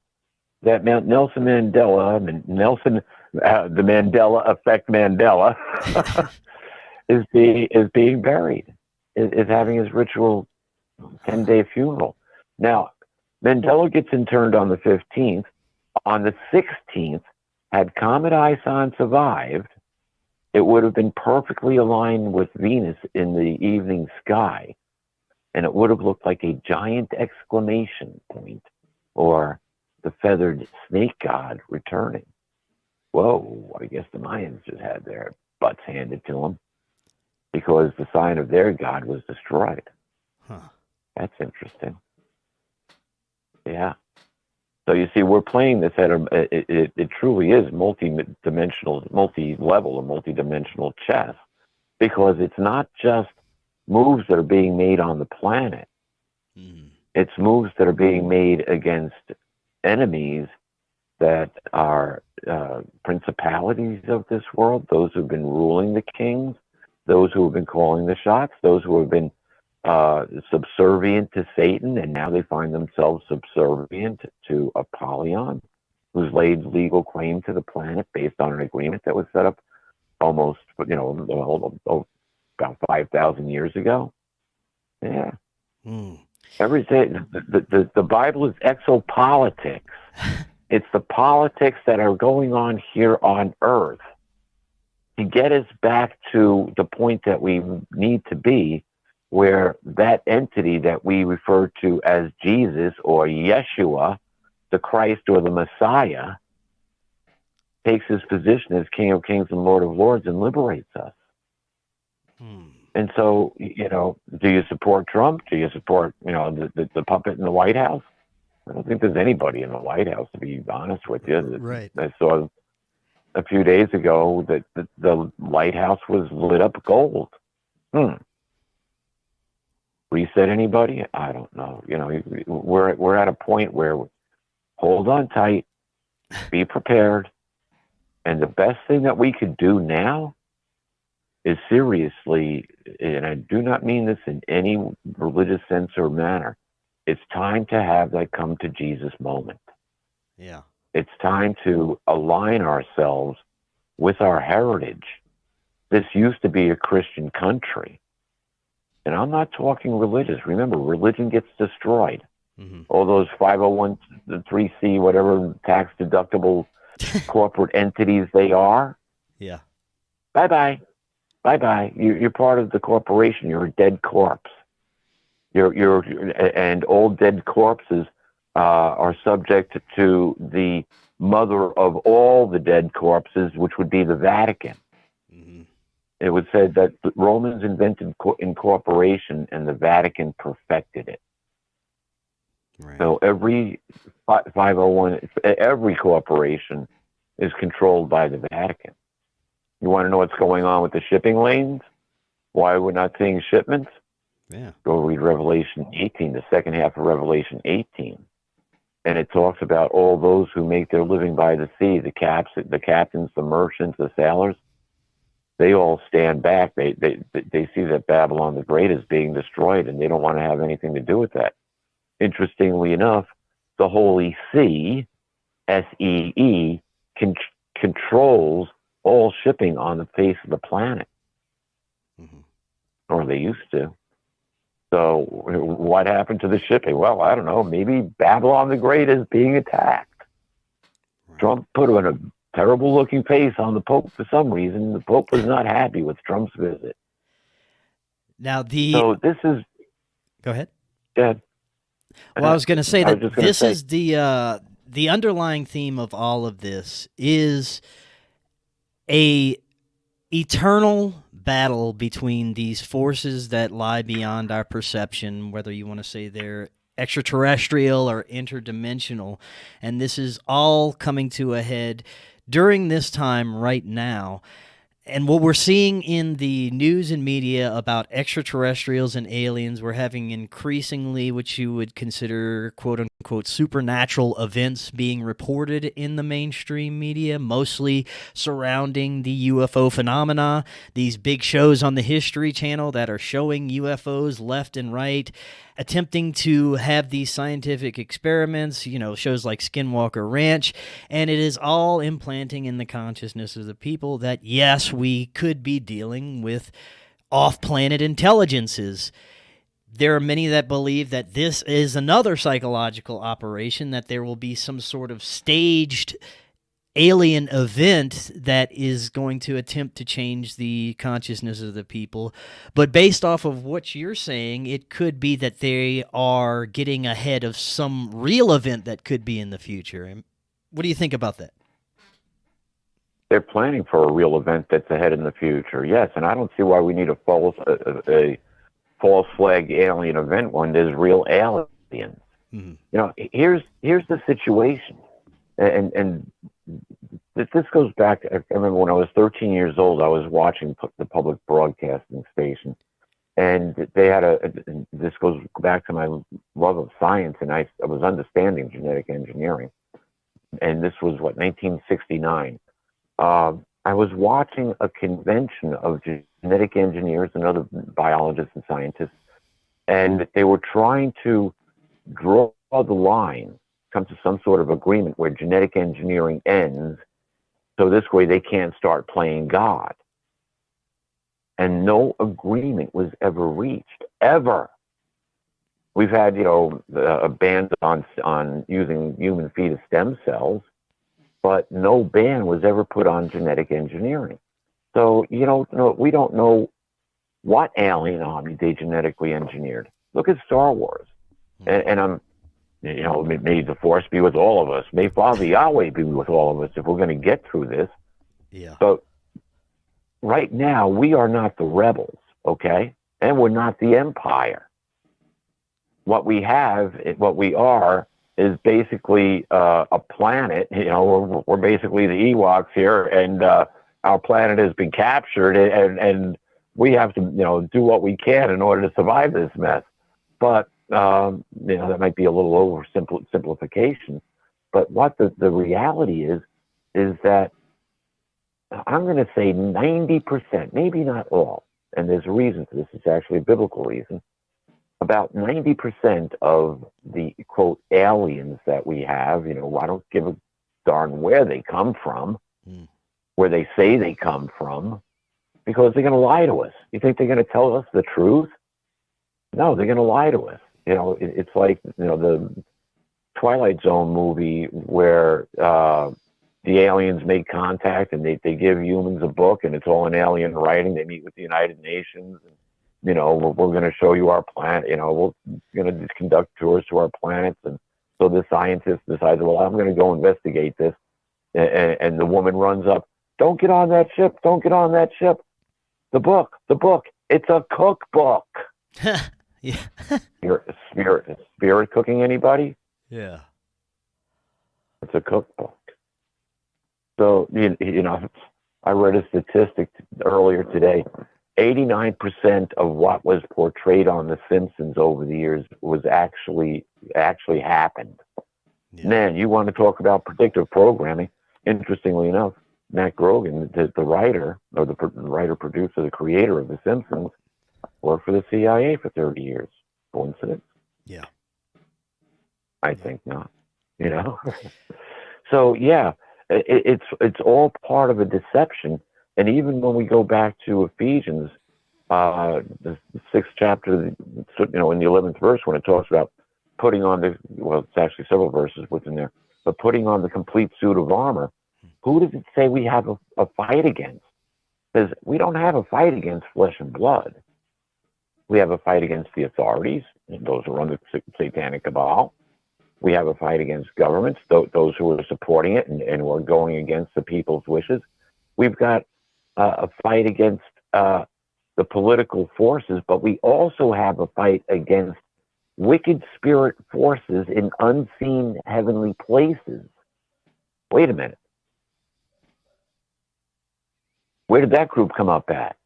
that Nelson Mandela, the Mandela effect Mandela, is being buried. is having his ritual 10-day funeral. Now, Mandela gets interned on the 15th. On the 16th, had Comet Ison survived, it would have been perfectly aligned with Venus in the evening sky, and it would have looked like a giant exclamation point, or the feathered snake god returning. Whoa, I guess the Mayans just had their butts handed to them because the sign of their god was destroyed. Huh. That's interesting. Yeah. So you see, we're playing this at it truly is multi-dimensional, multi-level, or multi-dimensional chess, because it's not just moves that are being made on the planet. Mm. It's moves that are being made against enemies that are principalities of this world, those who've been ruling the kings, those who have been calling the shots, those who have been subservient to Satan, and now they find themselves subservient to Apollyon, who's laid legal claim to the planet based on an agreement that was set up almost, about 5,000 years ago. Yeah. Mm. Everything. The Bible is exopolitics. It's the politics that are going on here on Earth to get us back to the point that we need to be, where that entity that we refer to as Jesus or Yeshua, the Christ or the Messiah, takes his position as King of Kings and Lord of Lords and liberates us. Hmm. And so, do you support Trump? Do you support, the puppet in the White House? I don't think there's anybody in the White House, to be honest with you. Right. I saw a few days ago that the lighthouse was lit up gold. Reset anybody? I don't know. We're at a point where hold on tight, be prepared, and the best thing that we could do now is seriously, and I do not mean this in any religious sense or manner, it's time to have that come to Jesus moment. Yeah. It's time to align ourselves with our heritage. This used to be a Christian country. And I'm not talking religious. Remember, religion gets destroyed. Mm-hmm. All those 501c, whatever tax deductible corporate entities they are. Yeah. Bye-bye. Bye-bye. You're part of the corporation. You're a dead corpse. And all dead corpses are subject to the mother of all the dead corpses, which would be the Vatican. Mm-hmm. It was said that the Romans invented incorporation and the Vatican perfected it. Right. So every 501, every corporation is controlled by the Vatican. You want to know what's going on with the shipping lanes? Why we're not seeing shipments? Yeah. Go read Revelation 18, the second half of Revelation 18. And it talks about all those who make their living by the sea, the captains, the merchants, the sailors. They all stand back. They see that Babylon the Great is being destroyed, and they don't want to have anything to do with that. Interestingly enough, the Holy See, SEE, controls all shipping on the face of the planet. Mm-hmm. Or they used to. So what happened to the shipping? Well, I don't know. Maybe Babylon the Great is being attacked. Right. Trump put on a terrible-looking face on the Pope for some reason. The Pope was not happy with Trump's visit. Now So this is... Go ahead. Yeah. Well, I was going to say that this is the underlying theme of all of this is a eternal battle between these forces that lie beyond our perception, whether you want to say they're extraterrestrial or interdimensional, and this is all coming to a head during this time right now. And what we're seeing in the news and media about extraterrestrials and aliens, we're having increasingly what you would consider quote-unquote supernatural events being reported in the mainstream media, mostly surrounding the UFO phenomena, these big shows on the History Channel that are showing UFOs left and right, attempting to have these scientific experiments, shows like Skinwalker Ranch, and it is all implanting in the consciousness of the people that, yes, we could be dealing with off-planet intelligences. There are many that believe that this is another psychological operation, that there will be some sort of staged alien event that is going to attempt to change the consciousness of the people. But based off of what you're saying, it could be that they are getting ahead of some real event that could be in the future. What do you think about that? They're planning for a real event that's ahead in the future, yes, and I don't see why we need a false flag alien event when there's real aliens. Mm-hmm. You know, here's the situation, and this goes back. I remember when I was 13 years old, I was watching the public broadcasting station, and they had this goes back to my love of science, and I was understanding genetic engineering, and this was 1969. I was watching a convention of genetic engineers and other biologists and scientists, and they were trying to draw the line, come to some sort of agreement where genetic engineering ends, so this way they can't start playing God. And no agreement was ever reached, ever. We've had, a ban on using human fetus stem cells, but no ban was ever put on genetic engineering. So, we don't know what alien army they genetically engineered. Look at Star Wars. And I'm, may the Force be with all of us. May Father Yahweh be with all of us if we're going to get through this. Yeah. So right now, we are not the rebels, okay? And we're not the Empire. What we are, is basically a planet. We're basically the Ewoks here, and our planet has been captured, and we have to, do what we can in order to survive this mess. But that might be a little oversimplification. But what the reality is that I'm going to say 90%, maybe not all, and there's a reason for this. It's actually a biblical reason. About 90% of the, quote, aliens that we have, I don't give a darn where they come from, where they say they come from, because they're going to lie to us. You think they're going to tell us the truth? No, they're going to lie to us. It's like, the Twilight Zone movie where the aliens make contact and they give humans a book, and it's all in alien writing. They meet with the United Nations, and we're going to show you our planet. We're going to conduct tours to our planets. And so the scientist decides, well, I'm going to go investigate this. And the woman runs up. Don't get on that ship. Don't get on that ship. The book. It's a cookbook. Yeah. Spirit cooking anybody? Yeah. It's a cookbook. So, I read a statistic earlier today. 89% of what was portrayed on The Simpsons over the years was actually happened. Yeah. Man, you want to talk about predictive programming? Interestingly enough, Matt Groening, the writer, or the writer, producer, the creator of The Simpsons, worked for the CIA for 30 years. Coincidence? Yeah. I think not. So yeah, it's all part of a deception. And even when we go back to Ephesians, the 6th chapter, in the 11th verse, when it talks about putting on it's actually several verses within there, but putting on the complete suit of armor, who does it say we have a fight against? Because we don't have a fight against flesh and blood. We have a fight against the authorities, those who are under satanic cabal. We have a fight against governments, those who are supporting it and who are going against the people's wishes. We've got a fight against the political forces, but we also have a fight against wicked spirit forces in unseen heavenly places. Wait a minute. Where did that group come up at?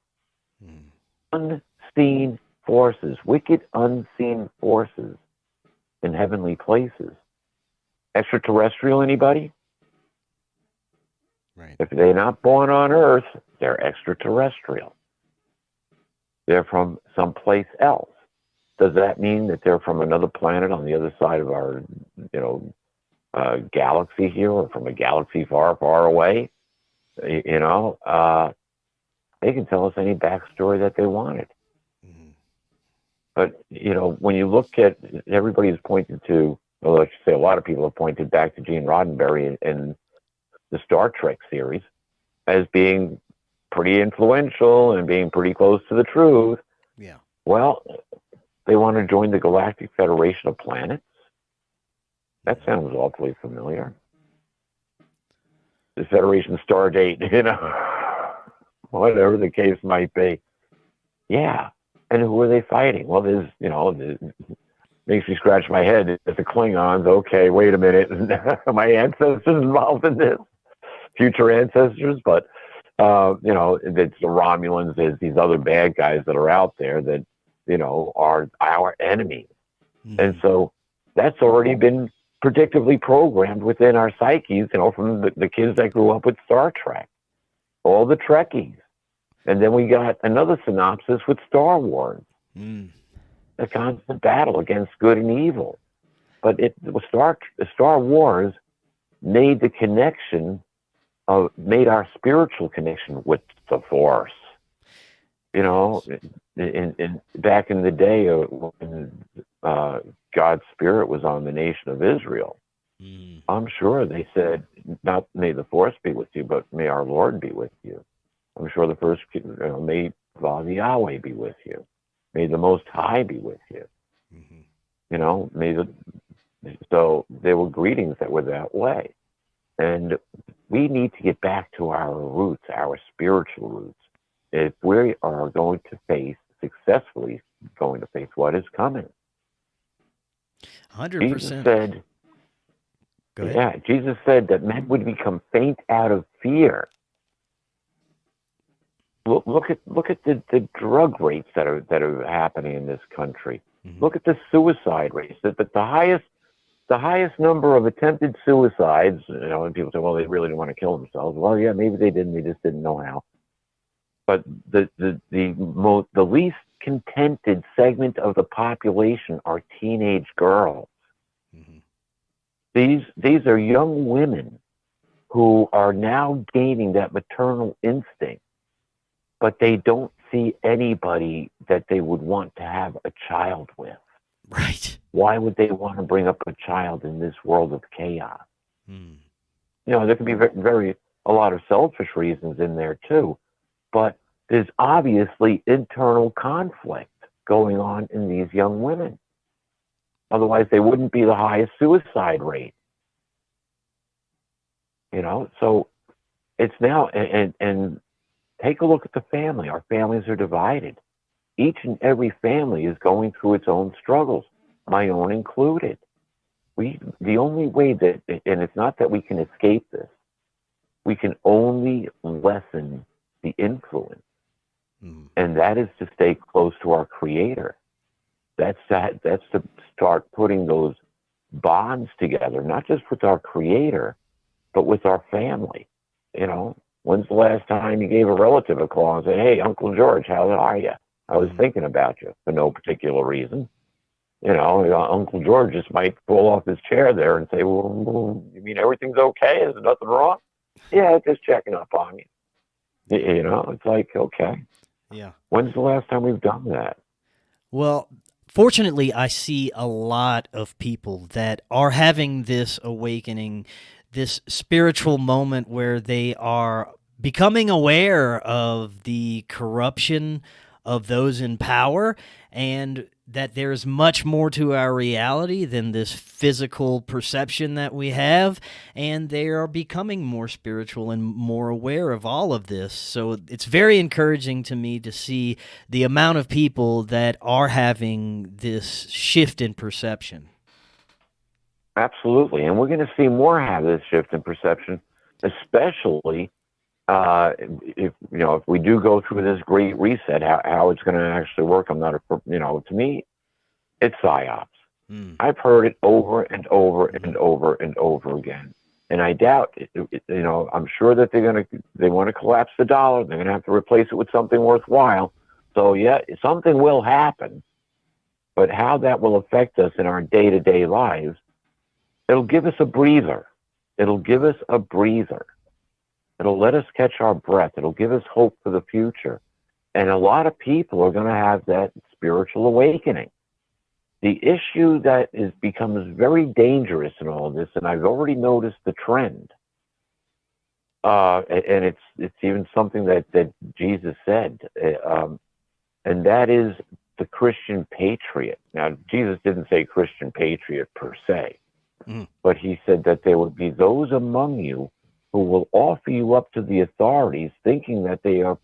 Unseen forces, wicked unseen forces in heavenly places. Extraterrestrial, anybody? Right. If they're not born on Earth, they're extraterrestrial. They're from someplace else. Does that mean that they're from another planet on the other side of our, galaxy here, or from a galaxy far, far away? they can tell us any backstory that they wanted. Mhm. But, when you look at, everybody's pointed to, well, I should say a lot of people have pointed back to Gene Roddenberry and the Star Trek series as being pretty influential and being pretty close to the truth. Yeah. Well, they want to join the Galactic Federation of Planets. That sounds awfully familiar. The Federation Stardate, whatever the case might be. Yeah. And who are they fighting? Well, there's, makes me scratch my head. It's the Klingons. Okay, wait a minute. My ancestors involved in this? Future ancestors? But, it's the Romulans. There's these other bad guys that are out there that, are our enemies. Mm-hmm. And so that's already been predictively programmed within our psyches, from the kids that grew up with Star Trek, all the Trekkies. And then we got another synopsis with Star Wars, a constant battle against good and evil. But Star Wars made the connection made our spiritual connection with the Force. In back in the day when God's Spirit was on the nation of Israel, I'm sure they said, not may the Force be with you, but may our Lord be with you. I'm sure the first, may the Yahweh be with you. May the Most High be with you. So there were greetings that were that way. And we need to get back to our roots, our spiritual roots. If we are successfully going to face what is coming. 100%. Jesus said, Go ahead. Yeah, Jesus said that men would become faint out of fear. Look at the drug rates that are happening in this country. Mm-hmm. Look at the suicide rates. The highest number of attempted suicides. And people say, well, they really didn't want to kill themselves. Well, yeah, maybe they didn't. They just didn't know how. But the least contented segment of the population are teenage girls. Mm-hmm. These are young women who are now gaining that maternal instinct, but they don't see anybody that they would want to have a child with. Right. Why would they want to bring up a child in this world of chaos? There could be a lot of selfish reasons in there too, but there's obviously internal conflict going on in these young women. Otherwise, they wouldn't be the highest suicide rate. So it's now, and take a look at the family. Our families are divided. Each and every family is going through its own struggles, my own included. The only way that, and it's not that we can escape this, we can only lessen the influence. And that is to stay close to our Creator. That's to start putting those bonds together, not just with our Creator, but with our family. When's the last time you gave a relative a call and said, hey, Uncle George, how are you? I was thinking about you for no particular reason. Uncle George just might fall off his chair there and say, well, you mean everything's okay? Is there nothing wrong? Yeah, just checking up on you. It's like, okay. Yeah. When's the last time we've done that? Well, fortunately, I see a lot of people that are having this awakening, this spiritual moment where they are becoming aware of the corruption of those in power, and that there's much more to our reality than this physical perception that we have, and they are becoming more spiritual and more aware of all of this. So it's very encouraging to me to see the amount of people that are having this shift in perception. Absolutely, and we're going to see more have this shift in perception, especially if we do go through this great reset. How it's going to actually work, I'm not to me, it's psyops. I've heard it over and over and over and over again, and I doubt it. I'm sure that they want to collapse the dollar. They're going to have to replace it with something worthwhile. So yeah, something will happen, but how that will affect us in our day-to-day lives, it'll give us a breather. It'll let us catch our breath. It'll give us hope for the future. And a lot of people are going to have that spiritual awakening. The issue that becomes very dangerous in all this, and I've already noticed the trend, and it's even something that Jesus said, and that is the Christian patriot. Now, Jesus didn't say Christian patriot per se, but he said that there would be those among you who will offer you up to the authorities thinking that they are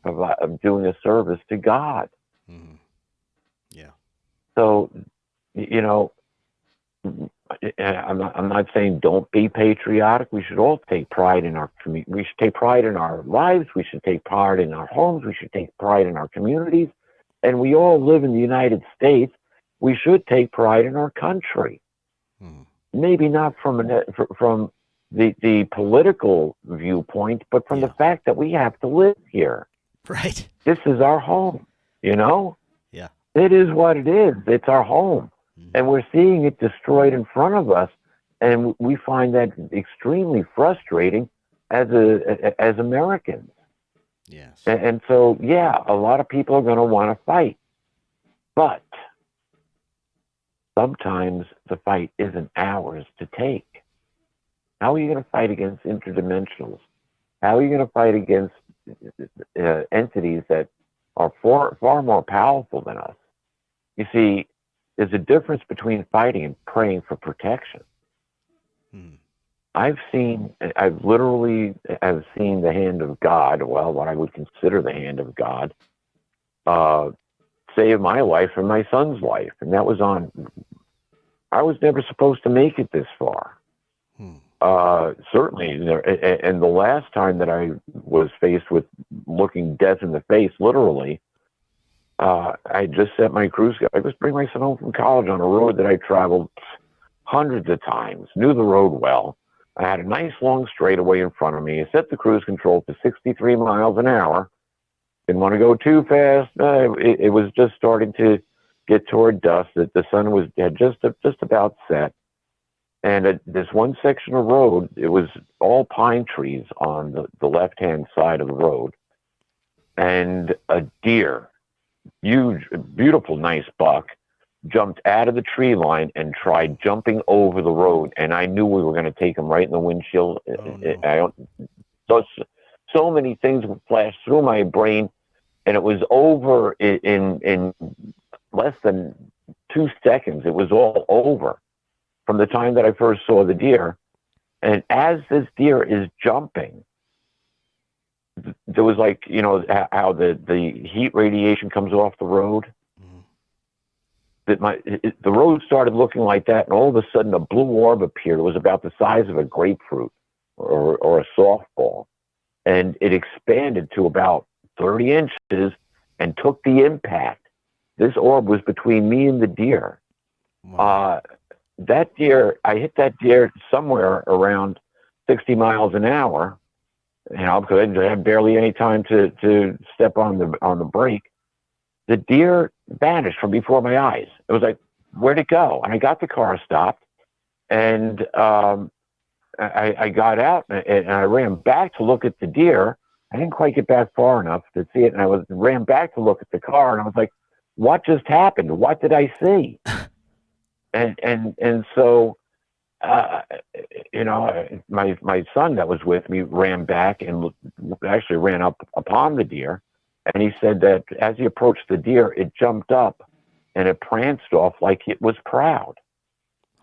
doing a service to God. Yeah. So, you know, I'm not saying don't be patriotic. We should all take pride in our community. We should take pride in our lives. We should take pride in our homes. We should take pride in our communities. And we all live in the United States. We should take pride in our country. Maybe not from the political viewpoint, but from the fact that we have to live here. Right. This is our home, you know? Yeah. It is what it is. It's our home. And we're seeing it destroyed in front of us. And we find that extremely frustrating as Americans. Yes. And so, yeah, a lot of people are going to want to fight. But sometimes the fight isn't ours to take. How are you going to fight against interdimensionals? How are you going to fight against entities that are far more powerful than us? You see, there's a difference between fighting and praying for protection. I've literally seen the hand of God, well, what I would consider the hand of God, save my life and my son's life. And that was I was never supposed to make it this far. Certainly, and the last time that I was faced with looking death in the face, literally, I just set my cruise. I just bring my son home from college on a road that I traveled hundreds of times, knew the road well. I had a nice long straightaway in front of me. I set the cruise control to 63 miles an hour. Didn't want to go too fast. It was just starting to get toward dusk. The sun had just about set. And this one section of road, it was all pine trees on the left-hand side of the road. And a deer, huge, beautiful, nice buck, jumped out of the tree line and tried jumping over the road. And I knew we were going to take him right in the windshield. Oh, no. So many things would flash through my brain, and it was over in less than 2 seconds. It was all over from the time that I first saw the deer. And as this deer is jumping, there was like, you know, how the heat radiation comes off the road. The road started looking like that, and all of a sudden a blue orb appeared. It was about the size of a grapefruit or a softball. And it expanded to about 30 inches and took the impact. This orb was between me and the deer. Wow. That deer, I hit that deer somewhere around 60 miles an hour, you know, because I had barely any time to step on the brake. The deer vanished from before my eyes. It was like, where'd it go? And I got the car stopped, and I got out and I ran back to look at the deer. I didn't quite get back far enough to see it, and I ran back to look at the car, and I was like, what just happened? What did I see? And so, you know, my son that was with me ran back and actually ran up upon the deer. And he said that as he approached the deer, it jumped up and it pranced off like it was proud.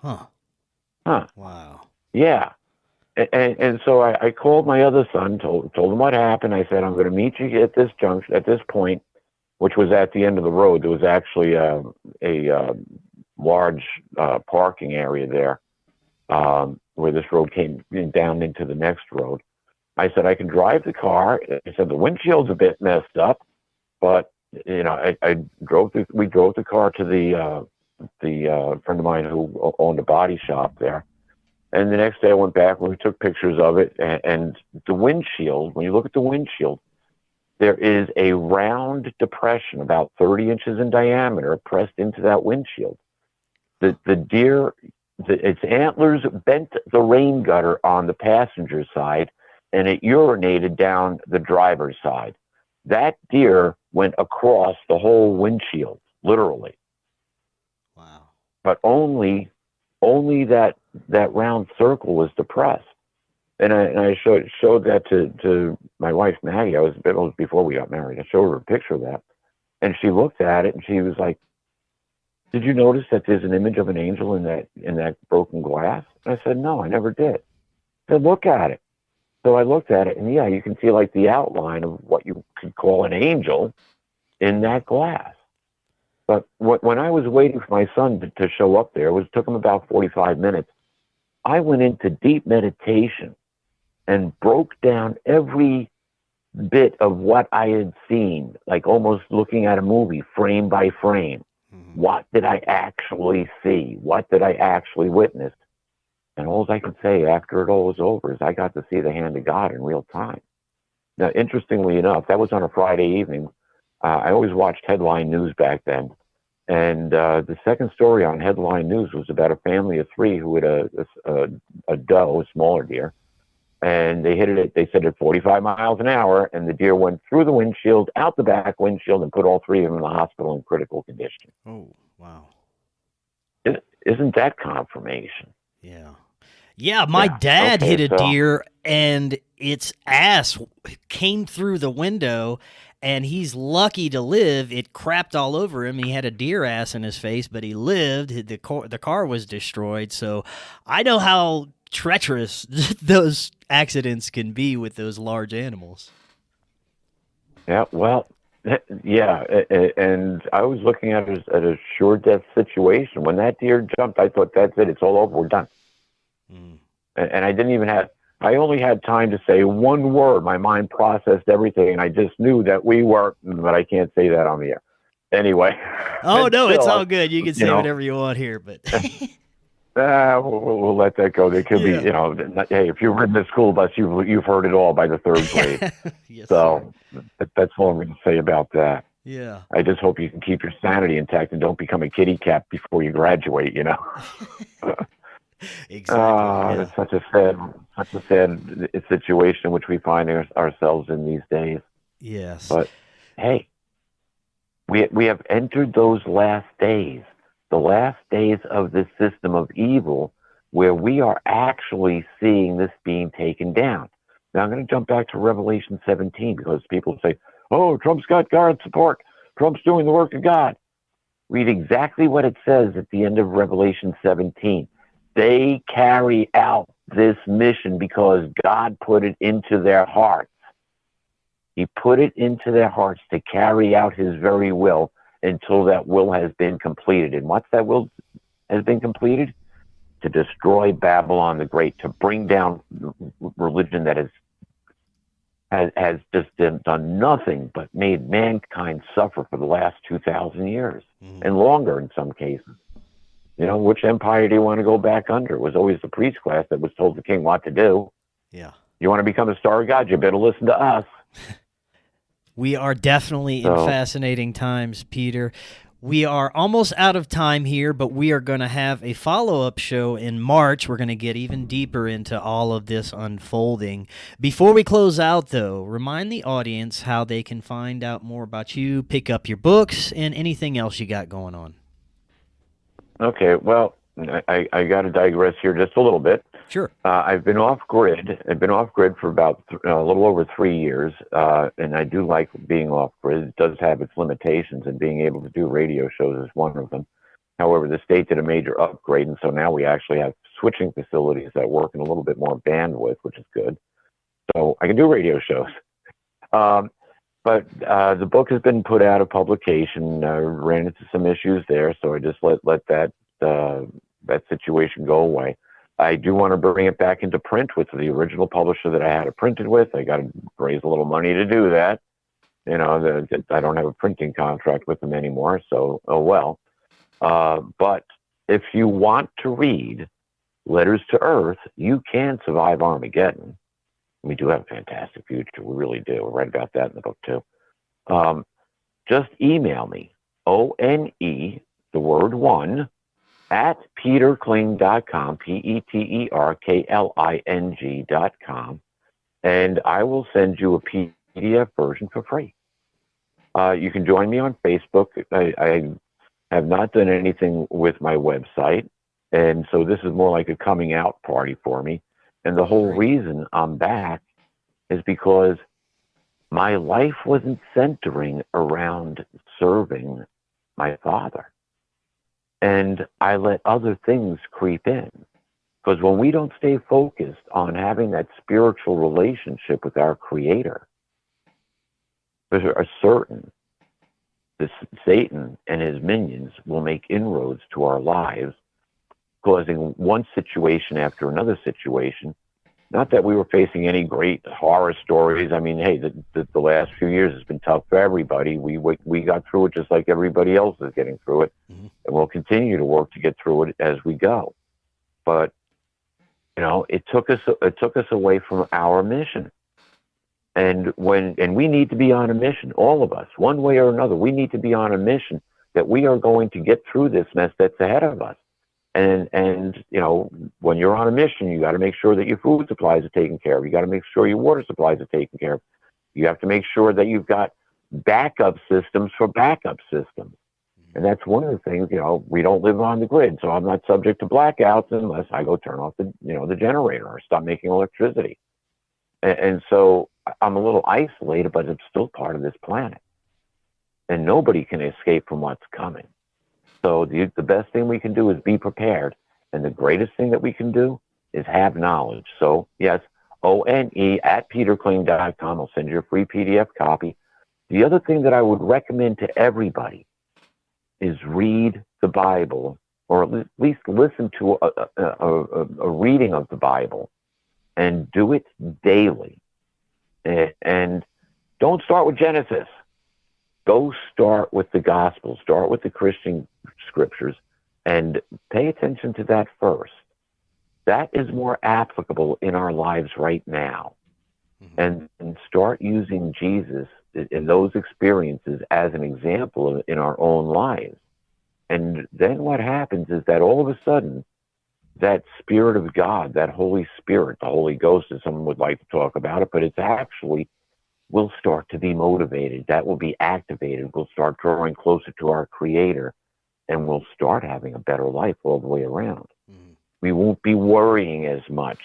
Huh. Wow. Yeah. And so I called my other son, told him what happened. I said, I'm going to meet you at this junction, at this point, which was at the end of the road. There was actually a large parking area there where this road came down into the next road. I said, I can drive the car. I said, the windshield's a bit messed up, but, you know, we drove the car to the friend of mine who owned a body shop there. And the next day I went back and we took pictures of it. And the windshield, when you look at the windshield, there is a round depression about 30 inches in diameter pressed into that windshield. The deer, its antlers bent the rain gutter on the passenger side, and it urinated down the driver's side. That deer went across the whole windshield, literally. Wow. But only that round circle was depressed. And I showed that to my wife, Maggie. It was before we got married. I showed her a picture of that. And she looked at it and she was like, "Did you notice that there's an image of an angel in that broken glass?" And I said, "No, I never did." I said, "Look at it." So I looked at it, and yeah, you can see like the outline of what you could call an angel in that glass. But when I was waiting for my son to show up there, took him about 45 minutes. I went into deep meditation and broke down every bit of what I had seen, like almost looking at a movie frame by frame. Mm-hmm. What did I actually see? What did I actually witness? And all I could say after it all was over is I got to see the hand of God in real time. Now, interestingly enough, that was on a Friday evening. I always watched headline news back then. And the second story on headline news was about a family of three who had a doe, a smaller deer. And they hit it, they said, at 45 miles an hour. And the deer went through the windshield, out the back windshield, and put all three of them in the hospital in critical condition. Oh, wow. Isn't that confirmation? Yeah. Yeah, my dad hit a deer and its ass came through the window, and he's lucky to live. It crapped all over him. He had a deer ass in his face, but he lived. The car was destroyed. So I know how treacherous those accidents can be with those large animals. Yeah, well, yeah, and I was looking at it as a sure death situation. When that deer jumped, I thought, that's it. It's all over. We're done. Mm. And I only had time to say one word. My mind processed everything, and I just knew that we were, but I can't say that on the air. Anyway. Oh, no, it's all good. You can say whatever you want here, but. We'll let that go. There could be, hey, if you've ridden the school bus, you've heard it all by the third grade. Yes, so that's all I'm going to say about that. Yeah. I just hope you can keep your sanity intact and don't become a kitty cat before you graduate, Exactly. It's such a sad situation in which we find ourselves in these days. Yes. But hey, we have entered those last days, the last days of this system of evil, where we are actually seeing this being taken down. Now I'm going to jump back to Revelation 17 because people say, "Oh, Trump's got God's support. Trump's doing the work of God." Read exactly what it says at the end of Revelation 17. They carry out this mission because God put it into their hearts. He put it into their hearts to carry out his very will until that will has been completed. And once that will has been completed, to destroy Babylon the Great, to bring down religion that has just done nothing but made mankind suffer for the last 2,000 years and longer in some cases. Which empire do you want to go back under? It was always the priest class that was told the king what to do. Yeah. You want to become a star god? You better listen to us. We are definitely in fascinating times, Peter. We are almost out of time here, but we are going to have a follow-up show in March. We're going to get even deeper into all of this unfolding. Before we close out, though, remind the audience how they can find out more about you, pick up your books, and anything else you got going on. Okay, well, I got to digress here just a little bit. Sure. I've been off grid. I've been off grid for about a little over 3 years, and I do like being off grid. It does have its limitations, and being able to do radio shows is one of them. However, the state did a major upgrade, and so now we actually have switching facilities that work in a little bit more bandwidth, which is good. So I can do radio shows. But the book has been put out of publication. Ran into some issues there, so I just let that situation go away. I do want to bring it back into print with the original publisher that I had it printed with. I got to raise a little money to do that. I don't have a printing contract with them anymore, so oh well. But if you want to read Letters to Earth, You Can Survive Armageddon. We do have a fantastic future. We really do. We write about that in the book too. Just email me, ONE, the word one, at peterkling.com, PeterKling.com. and I will send you a PDF version for free. You can join me on Facebook. I have not done anything with my website, and so this is more like a coming out party for me. And the whole reason I'm back is because my life wasn't centering around serving my Father. And I let other things creep in. Because when we don't stay focused on having that spiritual relationship with our Creator, we are certain that Satan and his minions will make inroads to our lives, causing one situation after another situation. Not that we were facing any great horror stories. I mean, hey, the last few years has been tough for everybody. We got through it just like everybody else is getting through it, and we'll continue to work to get through it as we go. But it took us away from our mission. And we need to be on a mission, all of us, one way or another. We need to be on a mission that we are going to get through this mess that's ahead of us. And when you're on a mission, you got to make sure that your food supplies are taken care of. You got to make sure your water supplies are taken care of. You have to make sure that you've got backup systems for backup systems. And that's one of the things, we don't live on the grid, so I'm not subject to blackouts unless I go turn off the generator or stop making electricity. And so I'm a little isolated, but I'm still part of this planet. And nobody can escape from what's coming. So the best thing we can do is be prepared. And the greatest thing that we can do is have knowledge. So, yes, ONE@peterkling.com. I'll send you a free PDF copy. The other thing that I would recommend to everybody is read the Bible, or at least listen to a reading of the Bible, and do it daily. And don't start with Genesis. Go start with the Gospel. Start with the Christian scriptures and pay attention to that first. That is more applicable in our lives right now. And start using Jesus in those experiences as an example in our own lives. And then what happens is that all of a sudden, that Spirit of God, that Holy Spirit, the Holy Ghost, as someone would like to talk about it, but it's actually will start to be motivated. That will be activated. We'll start drawing closer to our Creator, and we'll start having a better life all the way around. We won't be worrying as much.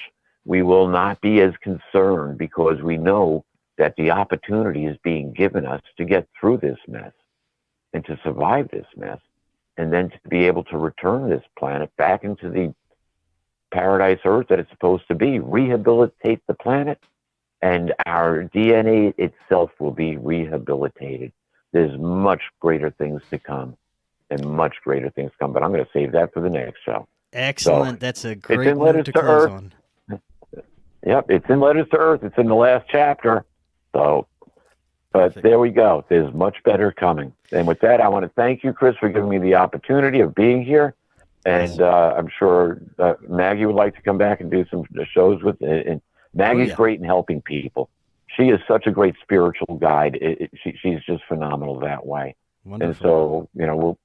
We will not be as concerned because we know that the opportunity is being given us to get through this mess and to survive this mess, and then to be able to return this planet back into the paradise Earth that it's supposed to be, rehabilitate the planet, and our DNA itself will be rehabilitated. There's much greater things to come, but I'm going to save that for the next show. Excellent. So, that's a great note to close on. Yep, it's in Letters to Earth. It's in the last chapter. So, but Perfect. There we go. There's much better coming. And with that, I want to thank you, Chris, for giving me the opportunity of being here. And I'm sure Maggie would like to come back and do some shows with. And Maggie's great in helping people. She is such a great spiritual guide. She's just phenomenal that way. Wonderful. And so,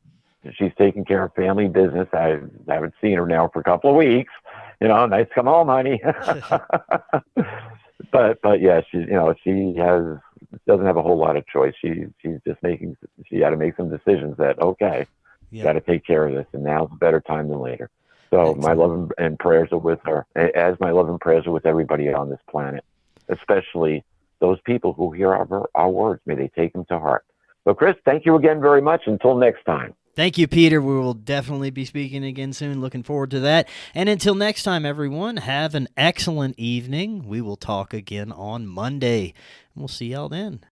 she's taking care of family business. I haven't seen her now for a couple of weeks. Nice to come home, honey. but yeah, she doesn't have a whole lot of choice. She had to make some decisions that, got to take care of this, and now's a better time than later. So Excellent. My love and prayers are with her, as my love and prayers are with everybody on this planet, especially those people who hear our words. May they take them to heart. So, Chris, thank you again very much. Until next time. Thank you, Peter. We will definitely be speaking again soon. Looking forward to that. And until next time, everyone, have an excellent evening. We will talk again on Monday. We'll see y'all then.